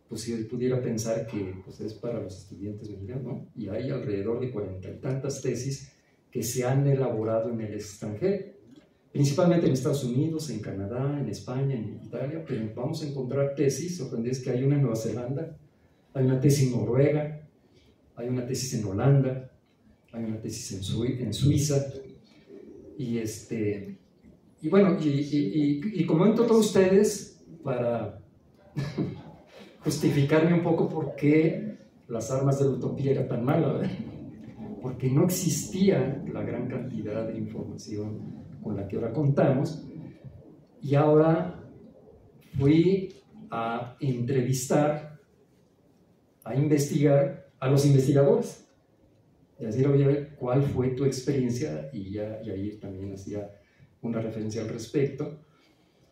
pues si él pudiera pensar que pues, es para los estudiantes mexicanos, ¿no? Y hay alrededor de 40 y tantas tesis que se han elaborado en el extranjero, principalmente en Estados Unidos, en Canadá, en España, en Italia, pero vamos a encontrar tesis, sorprendentes, que hay una en Nueva Zelanda, hay una tesis en Noruega, hay una tesis en Holanda, hay una tesis en Suiza, y bueno, y comento a todos ustedes para justificarme un poco por qué las armas de la utopía era tan mala, ¿verdad? porque no existía la gran cantidad de información con la que ahora contamos, y ahora fui a entrevistar, a investigar a los investigadores, y decir, oye, ¿cuál fue tu experiencia? Y ahí también hacía una referencia al respecto.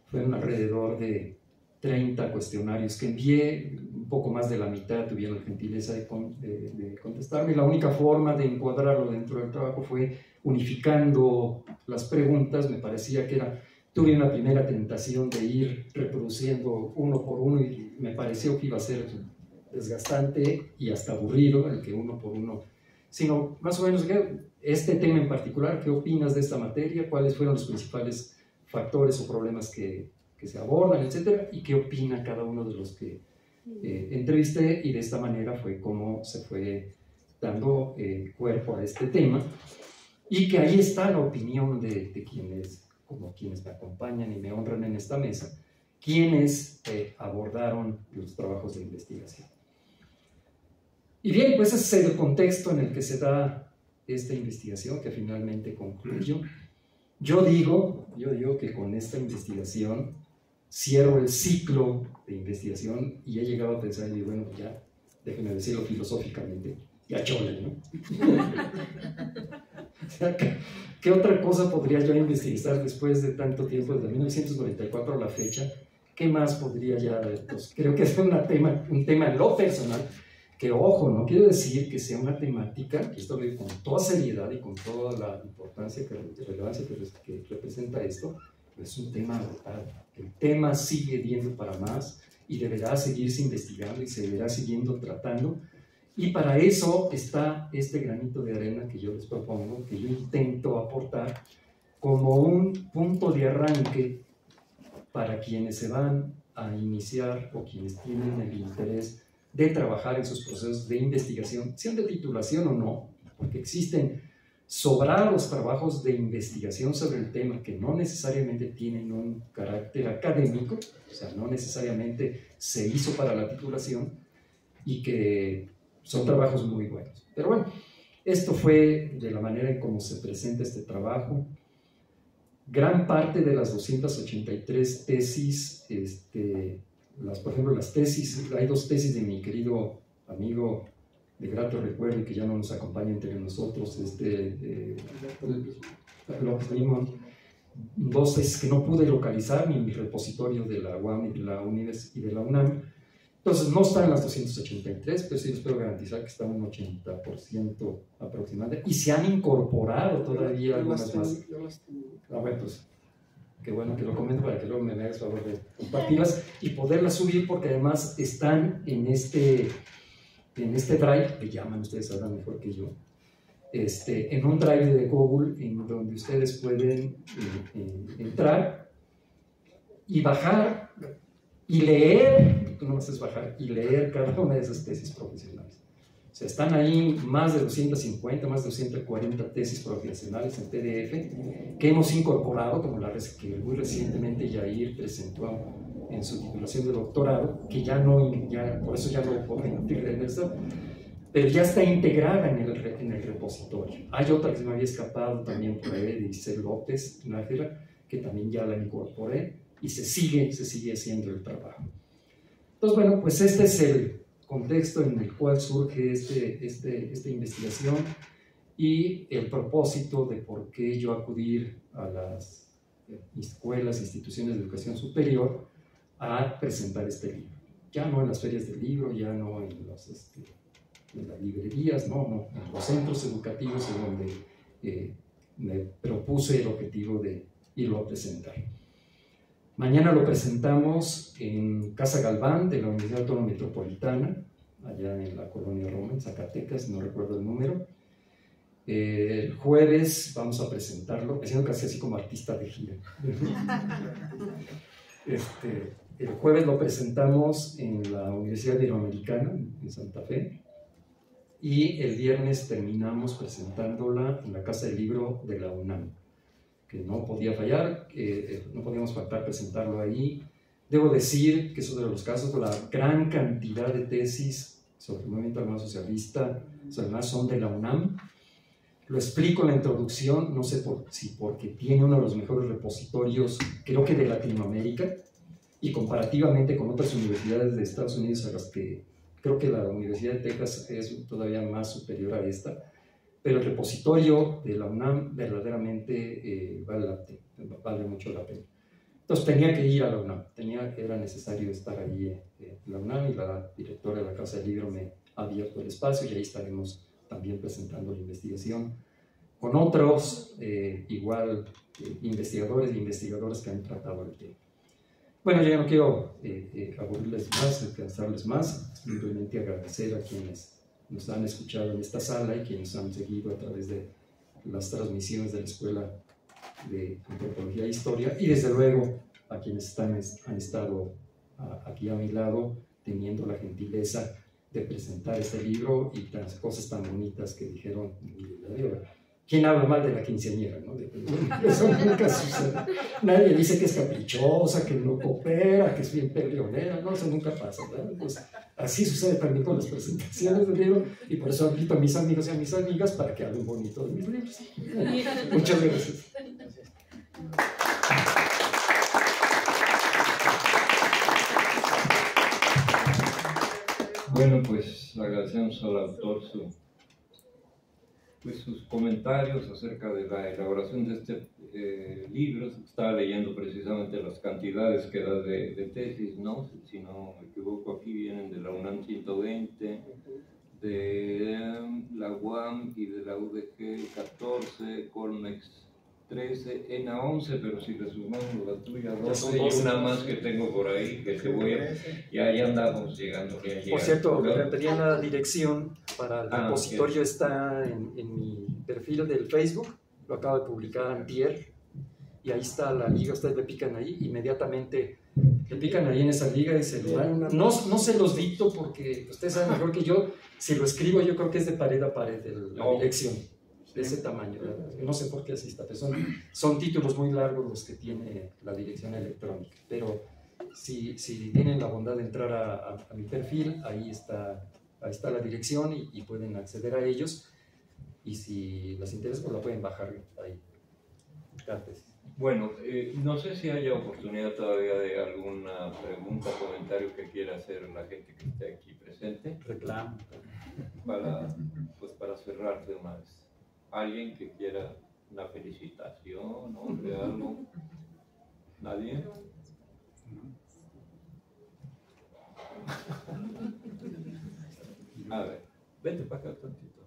Fueron alrededor de 30 cuestionarios que envié, un poco más de la mitad tuvieron la gentileza de contestarme. La única forma de encuadrarlo dentro del trabajo fue unificando las preguntas. Me parecía que tuve una primera tentación de ir reproduciendo uno por uno y me pareció que iba a ser desgastante y hasta aburrido el que uno por uno, sino más o menos este tema en particular, ¿qué opinas de esta materia? ¿Cuáles fueron los principales factores o problemas que se abordan, etcétera? ¿Y qué opina cada uno de los que entrevisté? Y de esta manera fue como se fue dando cuerpo a este tema, y que ahí está la opinión de quienes, como quienes me acompañan y me honran en esta mesa, quienes abordaron los trabajos de investigación. Y bien, pues ese es el contexto en el que se da esta investigación que finalmente concluyó. Yo digo que con esta investigación cierro el ciclo de investigación y he llegado a pensar, y bueno, ya, déjenme decirlo filosóficamente, ya chole, ¿no? O sea, ¿qué otra cosa podría yo investigar después de tanto tiempo, desde 1994 a la fecha? ¿Qué más podría ya? Pues creo que es un tema en lo personal, que ojo, no quiero decir que sea una temática, que esto lo digo con toda seriedad y con toda la importancia y relevancia que representa esto, pero es un tema agotado. El tema sigue viendo para más y deberá seguirse investigando y se deberá siguiendo tratando, y para eso está este granito de arena que yo les propongo, que yo intento aportar como un punto de arranque para quienes se van a iniciar o quienes tienen el interés de trabajar en sus procesos de investigación, sean de titulación o no, porque existen sobrados trabajos de investigación sobre el tema que no necesariamente tienen un carácter académico, o sea, no necesariamente se hizo para la titulación, y que son trabajos muy buenos. Pero bueno, esto fue de la manera en cómo se presenta este trabajo. Gran parte de las 283 tesis, por ejemplo, las tesis, hay 2 tesis de mi querido amigo de grato recuerdo y que ya no nos acompaña entre nosotros, López Limón, 2 tesis que no pude localizar ni en mi repositorio de la UAM y de la UNAM. Entonces no están las 283, pero sí les puedo garantizar que está un 80% aproximadamente, y se han incorporado todavía algunas más. Bueno, pues qué bueno que lo comento para que luego me hagas favor de compartirlas y poderlas subir, porque además están en este drive, que llaman, ustedes sabrán mejor que yo, en un drive de Google en donde ustedes pueden entrar y bajar y leer, tú no vas a bajar y leer cada una de esas tesis profesionales. O sea, están ahí más de 250, más de 240 tesis profesionales en PDF que hemos incorporado, como la que muy recientemente Yair presentó en su titulación de doctorado, que por eso ya no puedo repetir en esto, pero ya está integrada en el repositorio. Hay otra que se me había escapado también por ahí, de Isel López Nájera, que también ya la incorporé, y se sigue haciendo el trabajo. Entonces, bueno, pues este es el contexto en el cual surge esta investigación y el propósito de por qué yo acudir a las escuelas, instituciones de educación superior a presentar este libro. Ya no en las ferias del libro, ya no en las librerías, no, en los centros educativos en donde me propuse el objetivo de irlo a presentar. Mañana lo presentamos en Casa Galván de la Universidad Autónoma Metropolitana, allá en la colonia Roma, en Zacatecas, no recuerdo el número. El jueves vamos a presentarlo, haciendo casi así como artista de gira. El jueves lo presentamos en la Universidad Iberoamericana, en Santa Fe, y el viernes terminamos presentándola en la Casa del Libro de la UNAM, que no podía fallar, no podíamos faltar presentarlo ahí. Debo decir que es uno de los casos, la gran cantidad de tesis sobre el movimiento alemán socialista, además son de la UNAM, Lo explico en la introducción, no sé si porque tiene uno de los mejores repositorios, creo que de Latinoamérica, y comparativamente con otras universidades de Estados Unidos, a las que creo que la Universidad de Texas es todavía más superior a esta, pero el repositorio de la UNAM verdaderamente vale mucho la pena. Entonces tenía que ir a la UNAM, era necesario estar allí en la UNAM, y la directora de la Casa del Libro me ha abierto el espacio, y ahí estaremos también presentando la investigación con otros investigadores e investigadoras que han tratado el tema. Bueno, yo ya no quiero aburrirles más, cansarles más, simplemente agradecer a quienes nos han escuchado en esta sala y quienes han seguido a través de las transmisiones de la Escuela de Antropología e Historia, y desde luego a quienes han estado aquí a mi lado, teniendo la gentileza de presentar este libro y las cosas tan bonitas que dijeron. ¿Quién habla mal de la quinceañera? ¿No? Eso nunca sucede. Nadie dice que es caprichosa, que no coopera, que es bien peleonera. No, eso nunca pasa, ¿verdad? Pues así sucede también con las presentaciones del libro, y por eso invito a mis amigos y a mis amigas para que hablen bonito de mis libros. Muchas gracias. Bueno, pues agradecemos al autor sus comentarios acerca de la elaboración de este libro. Estaba leyendo precisamente las cantidades que da de tesis, ¿no? Si no me equivoco, aquí vienen de la UNAM 120, de la UAM y de la UDG 14, Colmex 13, ENA 11, pero si le sumamos la tuya 12 y una más que tengo por ahí, que te voy a... Ya andamos llegando. Por cierto, me refería a la dirección para el repositorio, está en mi perfil del Facebook, lo acabo de publicar antier, y ahí está la liga. Ustedes le pican ahí, inmediatamente le pican ahí en esa liga y se lo dan. No se los dicto porque ustedes saben mejor que yo, si lo escribo yo creo que es de pared a pared la dirección. De ese tamaño, no sé por qué así está, pero son títulos muy largos los que tiene la dirección electrónica, pero si tienen la bondad de entrar a mi perfil, ahí está la dirección y pueden acceder a ellos, y si les interesa pues la pueden bajar ahí. Gracias. Bueno, no sé si haya oportunidad todavía de alguna pregunta o comentario que quiera hacer la gente que esté aquí presente. Reclamo. Para cerrar de una vez. ¿Alguien que quiera una felicitación, hombre, algo? ¿Nadie? A ver, vente para acá tantito,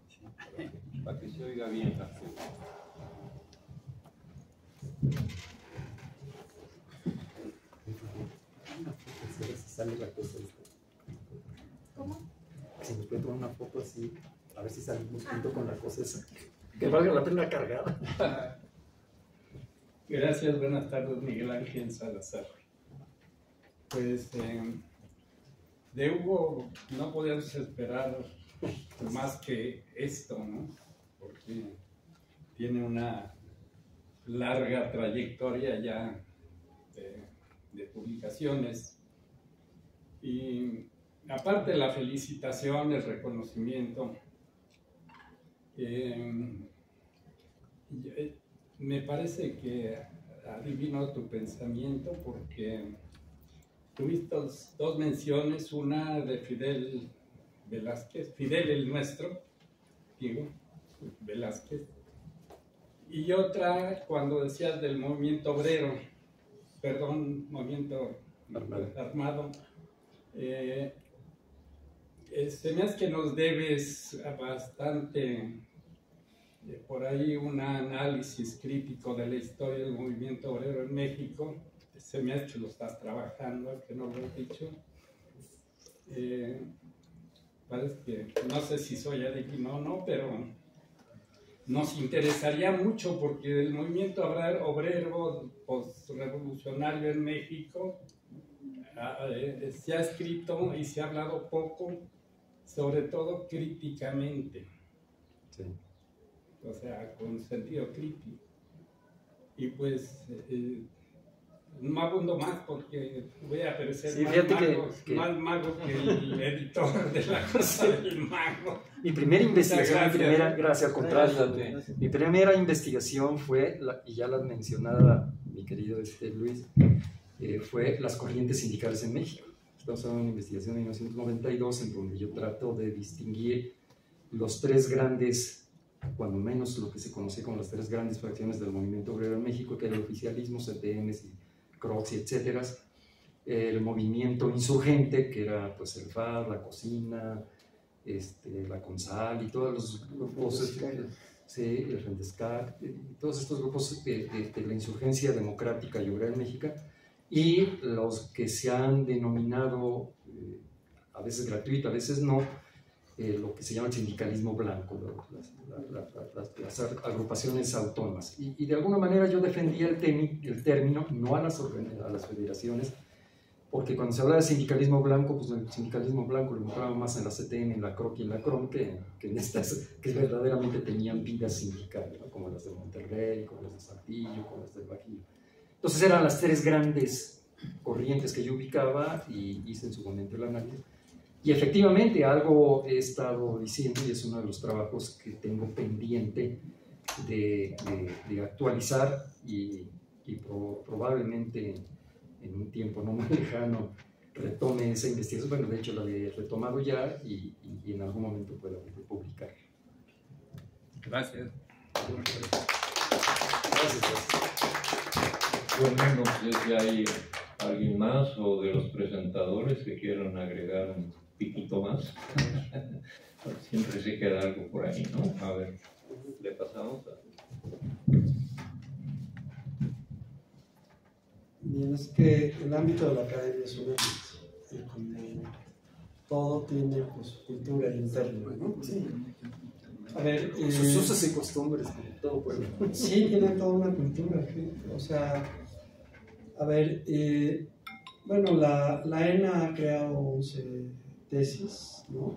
para que se oiga bien la cosa. Sale la cosa. ¿Cómo? Si me puede tomar una foto así, a ver si salimos junto con la cosa esa. Que valga la pena cargada. Gracias, buenas tardes, Miguel Ángel Salazar. Pues de Hugo no podíamos esperar más que esto, ¿no? Porque tiene una larga trayectoria ya de publicaciones. Y aparte de la felicitación, el reconocimiento, me parece que adivino tu pensamiento, porque tuviste dos menciones, una de Fidel Velázquez, Fidel el nuestro, digo, Velázquez, y otra cuando decías del movimiento obrero, movimiento armado. Se me hace que nos debes bastante, por ahí, un análisis crítico de la historia del movimiento obrero en México. Se me hace que lo estás trabajando, que no lo he dicho. Parece que, no sé si soy adivino o no, pero nos interesaría mucho, porque el movimiento obrero postrevolucionario en México se ha escrito y se ha hablado poco, sobre todo críticamente. Sí. O sea, con sentido crítico. Y pues no abundo más porque voy a parecer Sí, más, más mago que el editor de la cosa del mago. Mi primera investigación, gracias, al contrario, Gracias. mi primera investigación fue, y ya la mencionaba mi querido Luis, fue las corrientes sindicales en México. Estamos hablando de una investigación de 1992 en donde yo trato de distinguir los tres grandes, cuando menos lo que se conoce como las tres grandes fracciones del movimiento obrero en México, que era el oficialismo, CTMs y CROCs y etcétera, el movimiento insurgente, que era pues el FAR, la Cocina, la CONSAL y todos los grupos, el Rendescar, todos estos grupos de la insurgencia democrática y obrera en México, y los que se han denominado, a veces gratuito, a veces no, lo que se llama el sindicalismo blanco, las agrupaciones autónomas. Y de alguna manera yo defendía el término, no a las federaciones, porque cuando se habla de sindicalismo blanco, pues el sindicalismo blanco lo encontraba más en la CTM, en la CROC y en la CROM, que en estas que verdaderamente tenían vida sindical, ¿no? Como las de Monterrey, como las de Saltillo, como las del Bajío. Entonces eran las tres grandes corrientes que yo ubicaba y hice en su momento el análisis. Y efectivamente algo he estado diciendo, y es uno de los trabajos que tengo pendiente de actualizar y probablemente en un tiempo no muy lejano retome esa investigación. Bueno, de hecho la he retomado ya y en algún momento pueda publicar. Gracias. Gracias. Bueno, no sé si hay alguien más o de los presentadores que quieran agregar un piquito más. Siempre se queda algo por ahí, ¿no? A ver, le pasamos a... Bien, es que el ámbito de la academia es un ámbito, como todo tiene pues, cultura interna, ¿no? Sí. A ver, sus usos y costumbres, como todo pueblo. Sí, tienen toda una cultura, ¿sí? O sea, a ver, bueno, la ENA ha creado 11 tesis, ¿no?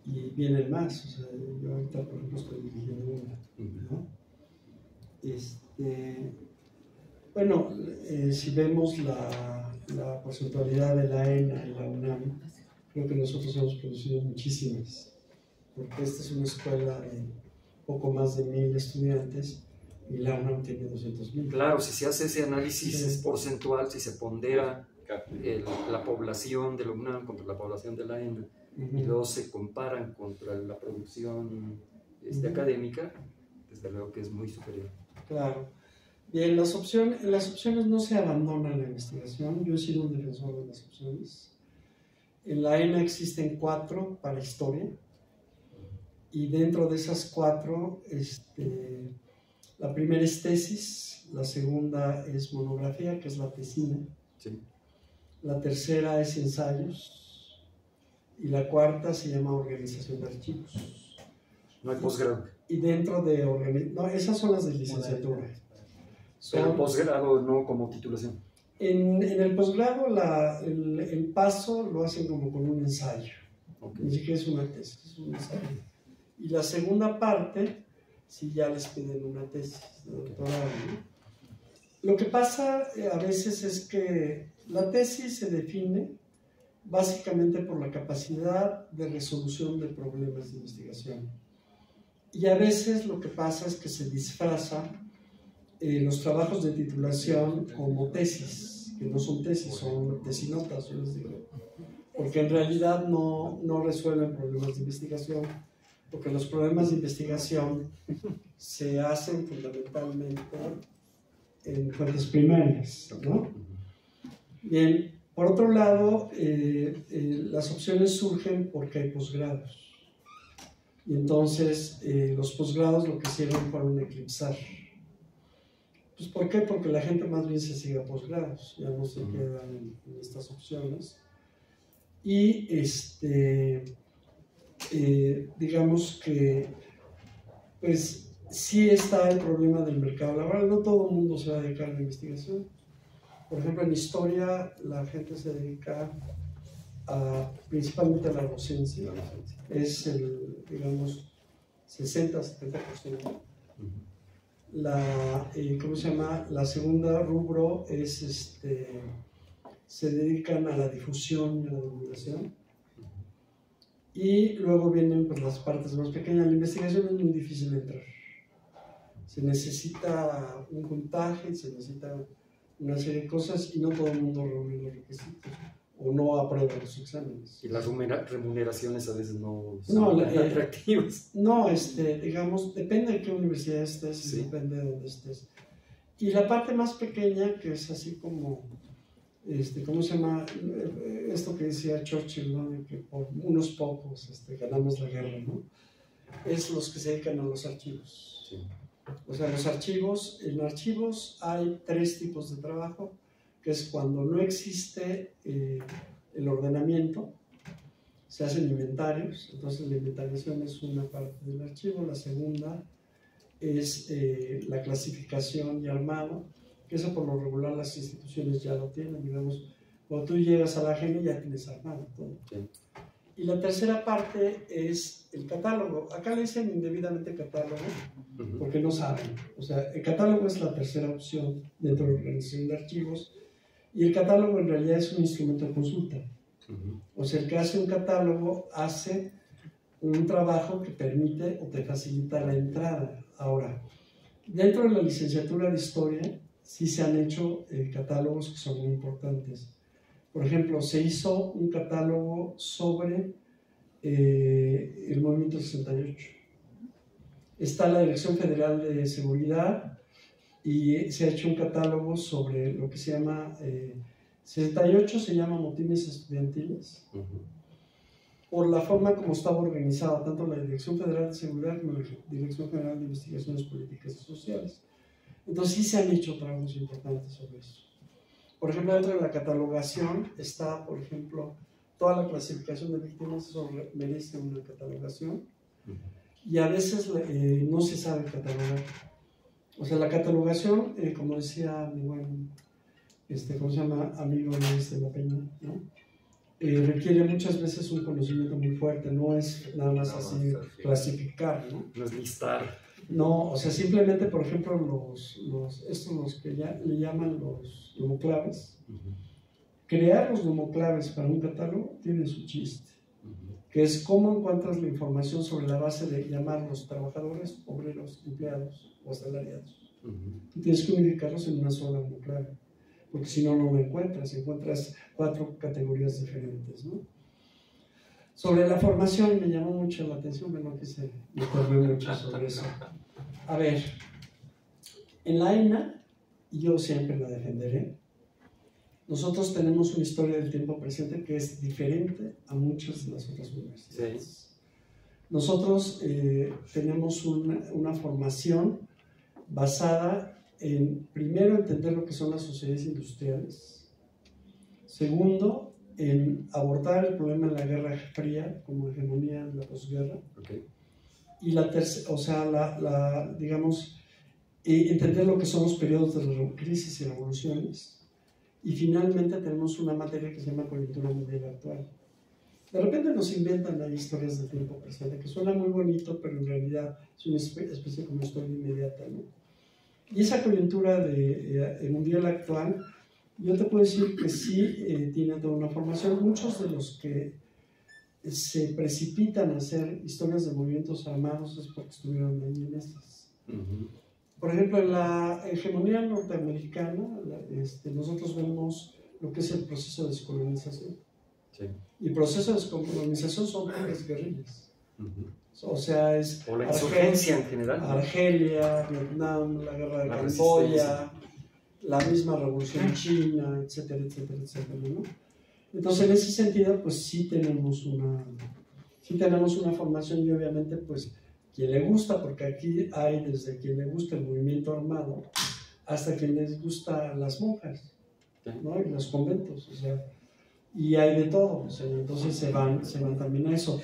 Y vienen más, o sea, yo ahorita, por ejemplo, estoy dirigiendo una, ¿no? Bueno, si vemos la porcentualidad de la ENA y la UNAM, creo que nosotros hemos producido muchísimas, porque esta es una escuela de poco más de 1,000 estudiantes y la UNAM tiene 200,000. Claro, si se hace ese análisis porcentual, si se pondera la población de la UNAM contra la población de la ENA, y luego se comparan contra la producción académica, desde luego que es muy superior. Claro. Bien, las opciones no se abandonan en la investigación. Yo he sido un defensor de las opciones. En la ENA existen 4 para historia, y dentro de esas 4, la primera es tesis, la segunda es monografía, que es la tesina, Sí. la tercera es ensayos, y la cuarta se llama organización de archivos. No hay posgrado. Y dentro de no, esas son las de licenciatura. Pero posgrado no como titulación. En el posgrado el paso lo hacen como con un ensayo. Okay. Ni siquiera es una tesis, es un ensayo. Y la segunda parte, sí ya les piden una tesis de doctorado, ¿no? Lo que pasa a veces es que la tesis se define básicamente por la capacidad de resolución de problemas de investigación. Y a veces lo que pasa es que se disfraza los trabajos de titulación como tesis, que no son tesis, son tesinotas, yo les digo, porque en realidad no resuelven problemas de investigación, porque los problemas de investigación se hacen fundamentalmente en fuentes primarias, ¿no? Bien, por otro lado, las opciones surgen porque hay posgrados, y entonces los posgrados lo que hicieron fueron eclipsar. Pues, ¿por qué? Porque la gente más bien se sigue a posgrados, ya no se queda en estas opciones. Y digamos que pues sí está el problema del mercado laboral, no todo el mundo se va a dedicar a la investigación. Por ejemplo, en historia la gente se dedica principalmente a la docencia, es el, digamos, 60-70%. ¿cómo se llama? La segunda rubro es, se dedican a la difusión y a la divulgación. Y luego vienen pues, las partes más pequeñas. La investigación es muy difícil de entrar. Se necesita un puntaje, se necesita una serie de cosas y no todo el mundo reúne los requisitos o no aprueba los exámenes. Y las remuneraciones a veces no son atractivas. No, digamos, depende de qué universidad estés, Sí. Depende de dónde estés. Y la parte más pequeña, que es así como, ¿cómo se llama? Esto que decía Churchill, ¿no? De que por unos pocos ganamos la guerra, ¿no? Es los que se dedican a los archivos. Sí. O sea, los archivos, en archivos hay 3 tipos de trabajo, que es cuando no existe el ordenamiento, se hacen inventarios, entonces la inventariación es una parte del archivo. La segunda es la clasificación y armado, que eso por lo regular las instituciones ya lo tienen, digamos, cuando tú llegas a la GENI ya tienes armado todo. Sí. Y la tercera parte es el catálogo. Acá le dicen indebidamente catálogo, porque no saben. O sea, el catálogo es la tercera opción dentro de la organización de archivos, y el catálogo en realidad es un instrumento de consulta. O sea, el que hace un catálogo hace un trabajo que permite o te facilita la entrada. Ahora, dentro de la licenciatura de Historia sí se han hecho catálogos que son muy importantes. Por ejemplo, se hizo un catálogo sobre el Movimiento 68. Está la Dirección Federal de Seguridad y se ha hecho un catálogo sobre lo que se llama 68, se llama motines estudiantiles, por la forma como estaba organizada tanto la Dirección Federal de Seguridad como la Dirección General de Investigaciones Políticas y Sociales. Entonces sí se han hecho trabajos importantes sobre eso. Por ejemplo, dentro de la catalogación está, por ejemplo, toda la clasificación de víctimas, eso merece una catalogación, y a veces no se sabe catalogar. O sea, la catalogación, como decía mi buen, ¿cómo se llama? Amigo Luis de la Peña, ¿no? Requiere muchas veces un conocimiento muy fuerte, no es nada más así clasificar, ¿no? No es listar. No, o sea, simplemente, por ejemplo, los que ya le llaman los nomoclaves, crear los nomoclaves para un catálogo tiene su chiste, que es cómo encuentras la información sobre la base de llamarlos trabajadores, obreros, empleados o asalariados. Tú tienes que unificarlos en una sola nomoclave, porque si no, no lo encuentras 4 categorías diferentes, ¿no? Sobre la formación me llamó mucho la atención, pero no quise meterme mucho sobre eso. A ver, en la ENA, y yo siempre la defenderé, nosotros tenemos una historia del tiempo presente que es diferente a muchas de las otras universidades. Sí. Nosotros tenemos una formación basada en, primero, entender lo que son las sociedades industriales. Segundo, en abordar el problema de la Guerra Fría como hegemonía en la posguerra. Okay. Y la tercera, o sea, digamos, entender lo que son los periodos de crisis y revoluciones. Y finalmente tenemos una materia que se llama coyuntura mundial actual. De repente nos inventan ahí historias del tiempo presente, que suena muy bonito, pero en realidad es una especie como historia inmediata, ¿no? Y esa coyuntura mundial actual, yo te puedo decir que sí tiene toda una formación. Muchos de los que se precipitan a hacer historias de movimientos armados es porque estuvieron ahí en estas. Por ejemplo, en la hegemonía norteamericana, nosotros vemos lo que es el proceso de descolonización. Sí. Y el proceso de descolonización son las guerrillas. O sea, es o la insurgencia en general. Argelia, Vietnam, la guerra de Camboya, la misma revolución china, etcétera, etcétera, etcétera, ¿no? Entonces, en ese sentido, pues sí tenemos una formación, y obviamente, pues, quien le gusta, porque aquí hay desde quien le gusta el movimiento armado hasta quien les gusta las monjas, ¿no? Y los conventos, o sea, y hay de todo, o sea, entonces se van también a eso.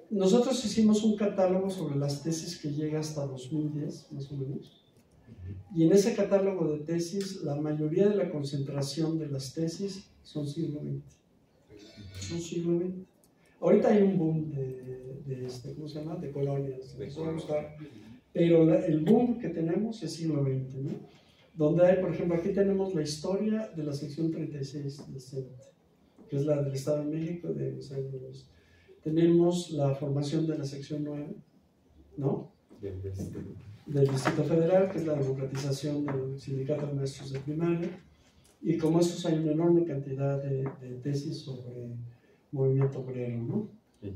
Nosotros hicimos un catálogo sobre las tesis que llega hasta 2010, más o menos, y en ese catálogo de tesis, la mayoría de la concentración de las tesis son siglo XX. Son siglo XX. Ahorita hay un boom ¿cómo se llama? De colonias. Pero el boom que tenemos es siglo XX, ¿no? Donde hay, por ejemplo, aquí tenemos la historia de la sección 36 de CENTE, que es la del Estado de México de los años. Tenemos la formación de la sección 9, ¿no? Del Distrito Federal, que es la democratización del Sindicato de Maestros de Primaria. Y como esos hay una enorme cantidad de tesis sobre movimiento obrero, ¿no? Sí.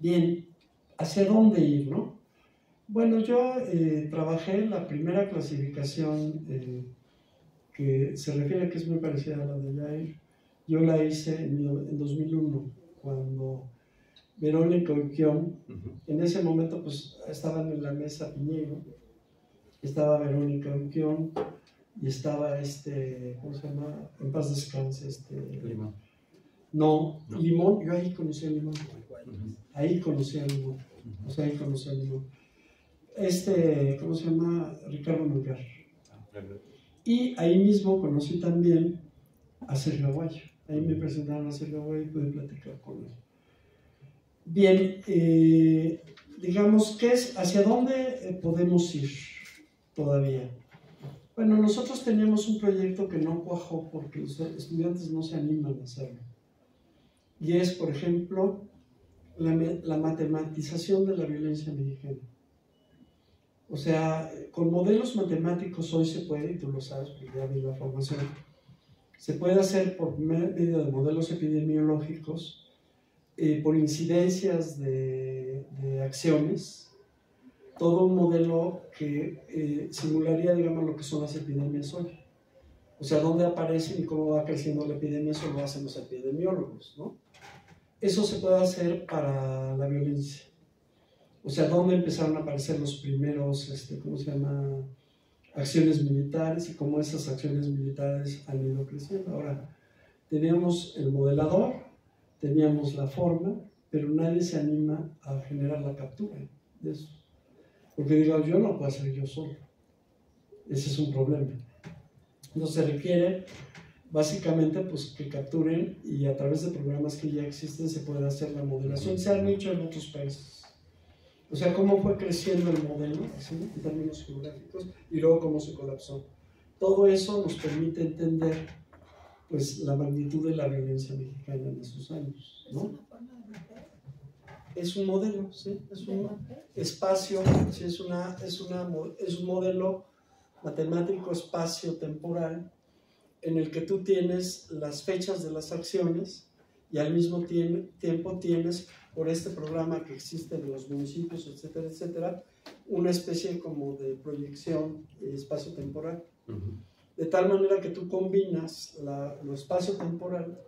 Bien, ¿hacia dónde ir, no? Bueno, yo trabajé la primera clasificación que se refiere a que es muy parecida a la de Jair. Yo la hice en 2001, cuando Verónica Urquión, en ese momento pues estaban en la mesa Piñero, estaba Verónica Urquión y estaba ¿cómo se llama? En paz descanse, Limón. No, Limón, yo ahí conocí a Limón. Ahí conocí a Limón. O sea, ahí conocí a Limón. ¿Cómo se llama? Ricardo Melgar. Y ahí mismo conocí también a Sergio Aguayo. Ahí me presentaron a Sergio Aguayo y pude platicar con él. Bien, digamos, ¿hacia dónde podemos ir todavía? Bueno, nosotros teníamos un proyecto que no cuajó porque los estudiantes no se animan a hacerlo. Y es, por ejemplo, la matematización de la violencia mexicana. O sea, con modelos matemáticos hoy se puede, y tú lo sabes porque ya vi la formación, se puede hacer por medio de modelos epidemiológicos, por incidencias de acciones, todo un modelo que simularía, digamos, lo que son las epidemias hoy. O sea, dónde aparecen y cómo va creciendo la epidemia, eso lo hacen los epidemiólogos, ¿no? Eso se puede hacer para la violencia. O sea, dónde empezaron a aparecer los primeros, ¿cómo se llama? Acciones militares y cómo esas acciones militares han ido creciendo. Ahora, teníamos el modelador, teníamos la forma, pero nadie se anima a generar la captura de eso. Porque digo, yo no puedo hacer yo solo. Ese es un problema. Entonces se requiere básicamente pues, que capturen y a través de programas que ya existen se puede hacer la modelación. Se han hecho en otros países. O sea, cómo fue creciendo el modelo, ¿sí? En términos geográficos, y luego cómo se colapsó. Todo eso nos permite entender pues, la magnitud de la violencia mexicana en esos años, ¿no? Es un modelo, ¿sí? Es un espacio, ¿sí? Es un modelo matemático espacio-temporal en el que tú tienes las fechas de las acciones y al mismo tiempo tienes, por este programa que existe en los municipios, etcétera, etcétera, una especie como de proyección espacio-temporal. De tal manera que tú combinas lo espacio-temporal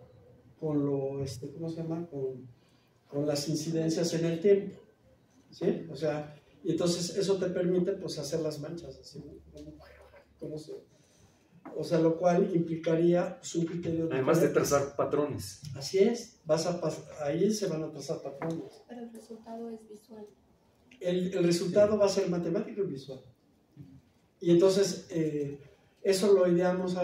con lo, ¿cómo se llama? Con las incidencias en el tiempo, ¿sí? O sea, y entonces eso te permite pues hacer las manchas, así, o sea, lo cual implicaría pues, un criterio de... Además de trazar patrones. Así es, ahí se van a trazar patrones. Pero el resultado es visual. El resultado va a ser matemático y visual. Y entonces, eso lo ideamos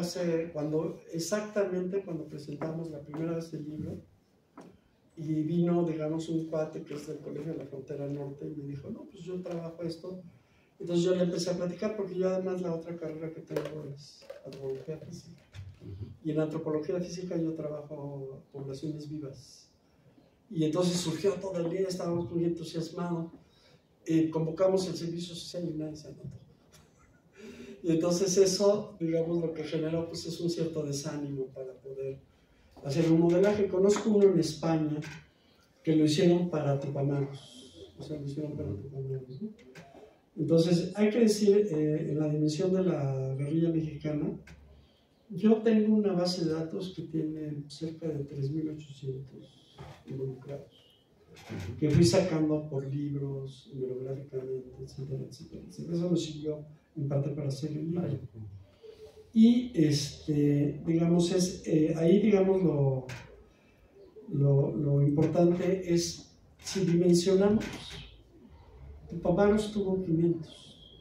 exactamente cuando presentamos la primera vez el libro, y vino, digamos, un cuate que es del Colegio de la Frontera Norte y me dijo, no, pues yo trabajo esto. Entonces yo le empecé a platicar porque yo además la otra carrera que tengo es antropología física. Y en antropología física yo trabajo poblaciones vivas. Y entonces surgió todo el día, estábamos muy entusiasmados. Convocamos el servicio social y nadie se anotó. Y entonces eso, digamos, lo que generó pues es un cierto desánimo para poder hacer un modelaje. Conozco uno en España que lo hicieron para Tupamaros. O sea, lo hicieron para Tupamaros, ¿no? Entonces, hay que decir, en la dimensión de la guerrilla mexicana, yo tengo una base de datos que tiene cerca de 3.800 involucrados, que fui sacando por libros, bibliográficamente, etcétera, etcétera, etcétera. Eso me sirvió en parte para hacer el libro. Y, digamos, ahí, digamos, lo importante es, si dimensionamos, Tupamaros tuvo 500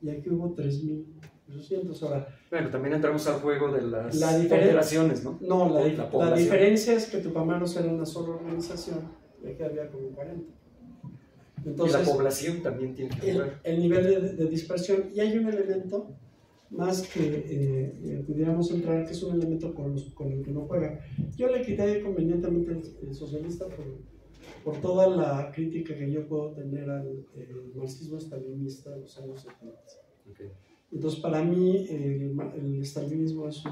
y aquí hubo 3.800. Ahora, bueno, también entramos al juego de las confederaciones, ¿no? No, la diferencia es que Tupamaros era una sola organización y aquí había como 40. Entonces, y la población también tiene que jugar. El nivel de dispersión. Y hay un elemento más que pudiéramos entrar, que es un elemento con el que no juega. Yo le quité convenientemente el socialista por toda la crítica que yo puedo tener al marxismo estalinista de los años 70. Okay. Entonces, para mí, el estalinismo es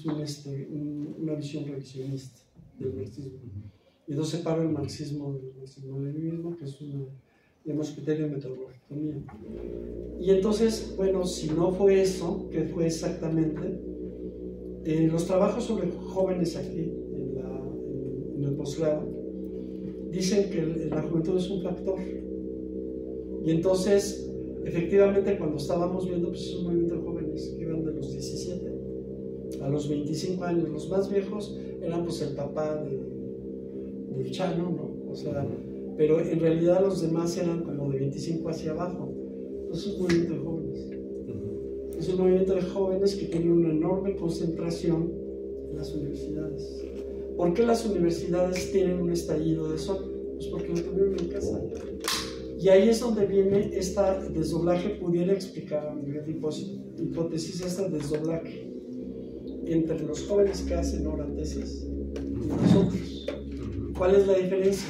una visión revisionista del marxismo. Y entonces separo el marxismo del marxismo-leninismo, que es digamos, criterio metodológico mío. Y entonces, bueno, si no fue eso, ¿qué fue exactamente? Los trabajos sobre jóvenes aquí, en el posgrado, dicen que la juventud es un factor. Y entonces, efectivamente, cuando estábamos viendo, pues es un movimiento de jóvenes que iban de los 17 a los 25 años. Los más viejos eran pues el papá del Chano, ¿no? O sea, pero en realidad los demás eran como de 25 hacia abajo. Entonces es un movimiento de jóvenes. Es un movimiento de jóvenes que tiene una enorme concentración en las universidades. ¿Por qué las universidades tienen un estallido de sol? Pues porque lo tuvieron en casa. Y ahí es donde viene este desdoblaje, pudiera explicar a nivel de hipótesis, este desdoblaje entre los jóvenes que hacen ahora tesis y nosotros. ¿Cuál es la diferencia?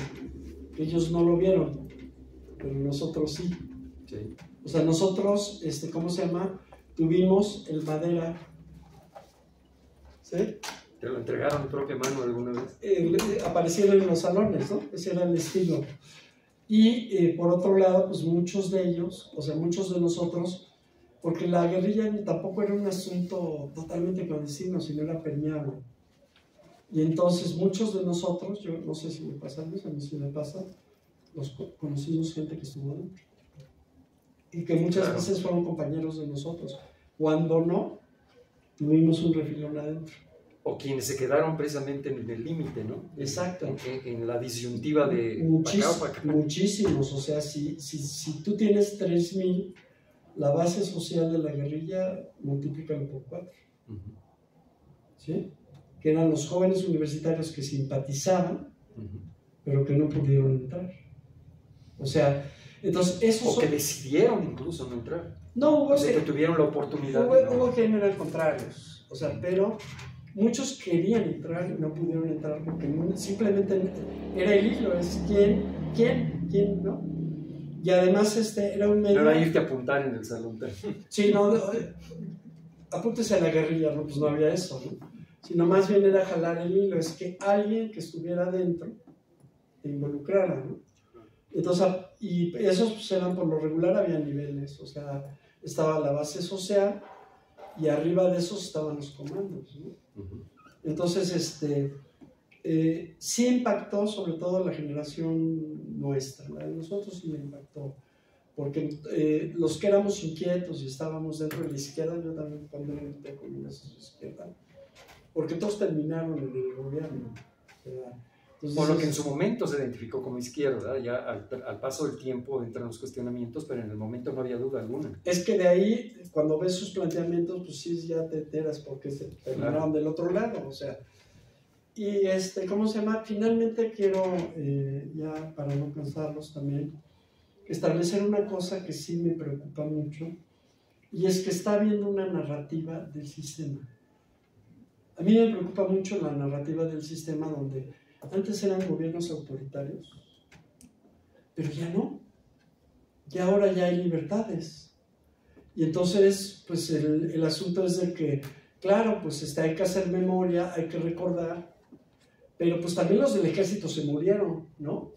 Ellos no lo vieron, pero nosotros sí. Sí. O sea, nosotros, ¿cómo se llama? Tuvimos el madera, ¿sí? ¿Te lo entregaron de propia mano alguna vez? Aparecieron en los salones, ¿no? Ese era el estilo. Y por otro lado, pues muchos de ellos, o sea, muchos de nosotros, porque la guerrilla tampoco era un asunto totalmente clandestino, sino era permeable. Y entonces muchos de nosotros, yo no sé si me pasa a mí sí me pasa, conocimos gente que estuvo dentro. Y que muchas veces fueron compañeros de nosotros. Cuando no, tuvimos un refilón adentro. O quienes se quedaron precisamente en el límite, ¿no? Exacto. En la disyuntiva de muchísimos. O sea, si tú tienes 3,000, la base social de la guerrilla, multiplícalo por 4. ¿Sí? Que eran los jóvenes universitarios que simpatizaban, pero que no pudieron entrar. O sea, entonces esos... O que decidieron incluso no entrar. No, o sea, que tuvieron la oportunidad. Hubo quien era contrarios. O sea, pero muchos querían entrar y no pudieron entrar porque simplemente era el hilo, es quién, ¿no? Y además era un medio... No era irte a apuntar en el salón. Sí, no, apúntese a la guerrilla, no, pues no había eso, ¿no? Sino más bien era jalar el hilo, es que alguien que estuviera adentro te involucrara, ¿no? Entonces, y esos pues eran por lo regular, había niveles, o sea, estaba la base social y arriba de esos estaban los comandos, ¿no? Entonces, sí impactó sobre todo la generación nuestra, la de nosotros sí le impactó, porque los que éramos inquietos y estábamos dentro de la izquierda, yo también pondré entre comillas a la izquierda, porque todos terminaron en el gobierno. Entonces, por lo que en su momento se identificó como izquierda, ya al paso del tiempo entran los cuestionamientos, pero en el momento no había duda alguna. Es que de ahí, cuando ves sus planteamientos, pues sí, ya te enteras porque se terminaron del otro lado, o sea. Y ¿cómo se llama? Finalmente quiero, ya para no cansarlos también, establecer una cosa que sí me preocupa mucho, y es que está habiendo una narrativa del sistema. A mí me preocupa mucho la narrativa del sistema donde antes eran gobiernos autoritarios, pero ya no. Y ahora ya hay libertades. Y entonces, pues el asunto es de que, claro, pues hay que hacer memoria, hay que recordar, pero pues también los del ejército se murieron, ¿no?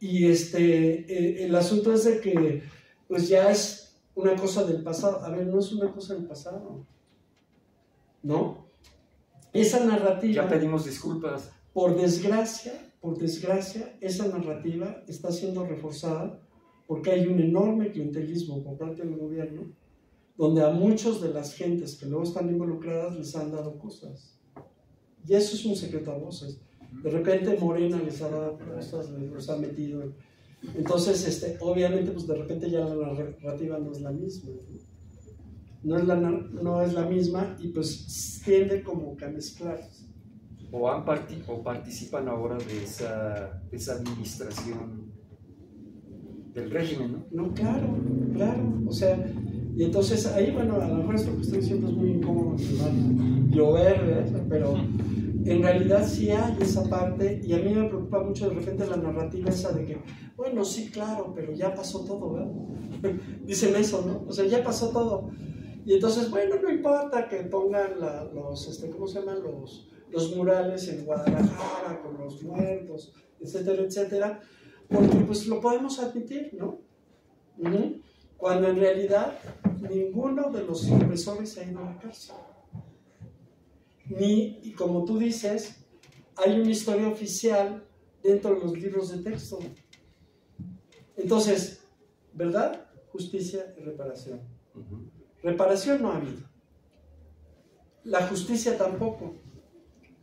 Y el asunto es de que, pues ya es una cosa del pasado. A ver, no es una cosa del pasado, ¿no? Esa narrativa... Ya pedimos disculpas. Por desgracia, esa narrativa está siendo reforzada porque hay un enorme clientelismo por parte del gobierno, donde a muchos de las gentes que luego están involucradas les han dado cosas. Y eso es un secreto a voces. De repente Morena les ha dado cosas, les ha metido. Entonces, obviamente, pues de repente ya la narrativa no es la misma, ¿no? No es la misma y pues tiende como que a mezclarse. O participan ahora de esa administración del régimen, ¿no? No, claro, o sea, y entonces ahí, bueno, a lo mejor esto que estoy diciendo es muy incómodo, va a llover, ¿verdad? Pero en realidad sí hay esa parte, y a mí me preocupa mucho de repente la narrativa esa de que, bueno, sí, claro, pero ya pasó todo, ¿verdad? Dicen eso, ¿no? O sea, ya pasó todo. Y entonces, bueno, no importa que pongan los, ¿cómo se llaman? Los murales en Guadalajara con los muertos, etcétera, etcétera, porque pues lo podemos admitir, ¿no? Cuando en realidad ninguno de los impresores ha ido a la cárcel. Y como tú dices, hay una historia oficial dentro de los libros de texto. Entonces, ¿verdad? Justicia y reparación. Reparación no ha habido. La justicia tampoco.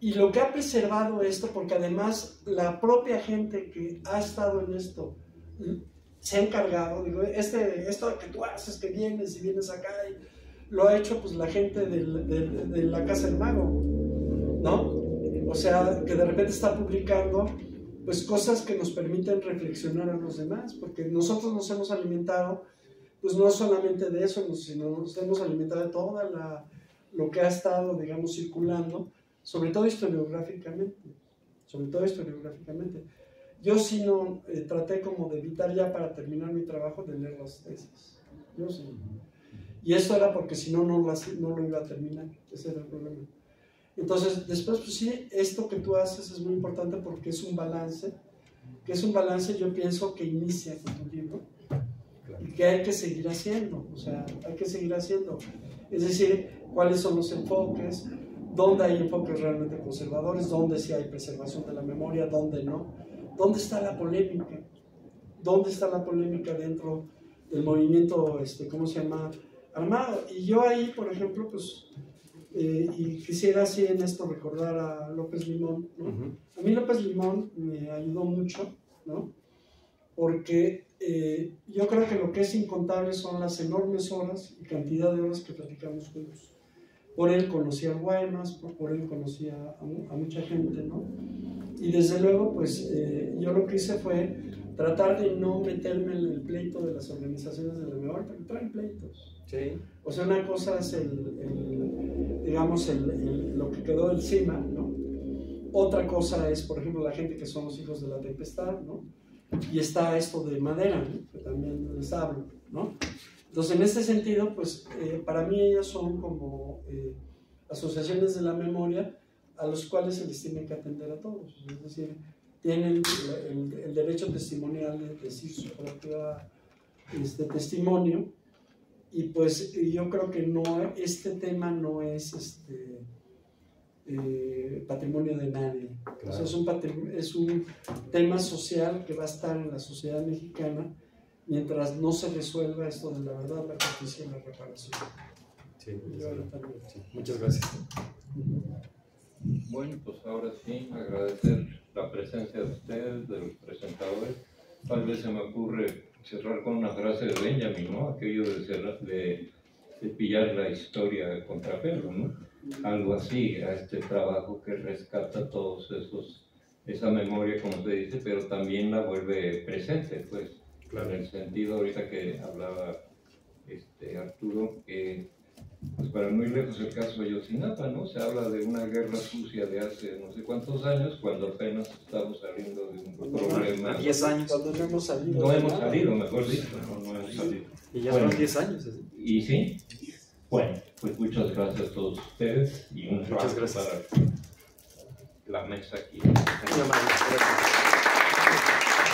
Y lo que ha preservado esto, porque además la propia gente que ha estado en esto se ha encargado, digo, esto que tú haces, que vienes acá, y lo ha hecho pues la gente de la Casa del Mago, ¿no? O sea, que de repente está publicando pues cosas que nos permiten reflexionar a los demás, porque nosotros nos hemos alimentado pues no solamente de eso, sino nos hemos alimentado de todo lo que ha estado, digamos, circulando, sobre todo historiográficamente. Yo sí no traté como de evitar ya para terminar mi trabajo de leer las tesis. Yo sí. Y esto era porque si no, no lo iba a terminar. Ese era el problema. Entonces, después, pues sí, esto que tú haces es muy importante porque es un balance, yo pienso que inicia con tu libro, y que hay que seguir haciendo, o sea, hay que seguir haciendo. Es decir, cuáles son los enfoques, dónde hay enfoques realmente conservadores, dónde sí hay preservación de la memoria, dónde no, dónde está la polémica, dentro del movimiento, ¿cómo se llama? Armado. Y yo ahí, por ejemplo, pues, y quisiera así en esto recordar a López Limón, ¿no? A mí López Limón me ayudó mucho, ¿no? Porque yo creo que lo que es incontable son las enormes horas y cantidad de horas que platicamos juntos. Por él conocí a Guaymas, por él conocí a mucha gente, ¿no? Y desde luego, pues yo lo que hice fue tratar de no meterme en el pleito de las organizaciones de la memoria, porque traen pleitos. Sí. O sea, una cosa es lo que quedó del CIMA, ¿no? Otra cosa es, por ejemplo, la gente que son los hijos de la tempestad, ¿no? Y está esto de madera, ¿no? Que también les hablo, ¿no? Entonces, en este sentido, pues, para mí ellas son como asociaciones de la memoria a los cuales se les tiene que atender a todos. Es decir, tienen el derecho testimonial de decir su propio testimonio, y pues yo creo que este tema no es patrimonio de nadie. Claro. O sea, es un tema social que va a estar en la sociedad mexicana mientras no se resuelva esto de la verdad, la justicia y la reparación. Sí, sí. Muchas gracias. Bueno, pues ahora sí, agradecer la presencia de ustedes, de los presentadores. Tal vez se me ocurre cerrar con una frase de Benjamin, ¿no? Aquello de pillar la historia de contrapelo, ¿no? Algo así, a este trabajo que rescata todos esa memoria, como se dice, pero también la vuelve presente, pues, claro. En el sentido ahorita que hablaba Arturo, que pues para muy lejos el caso de Ayotzinapa, ¿no? Se habla de una guerra sucia de hace no sé cuántos años, cuando apenas estamos saliendo de un problema. 10 años. Cuando no hemos salido. No hemos salido, mejor dicho, no hemos salido. Y ya son 10 años. ¿Sí? Y sí. Bueno, pues muchas gracias a todos ustedes y un abrazo para la mesa aquí. Muy amable. Gracias.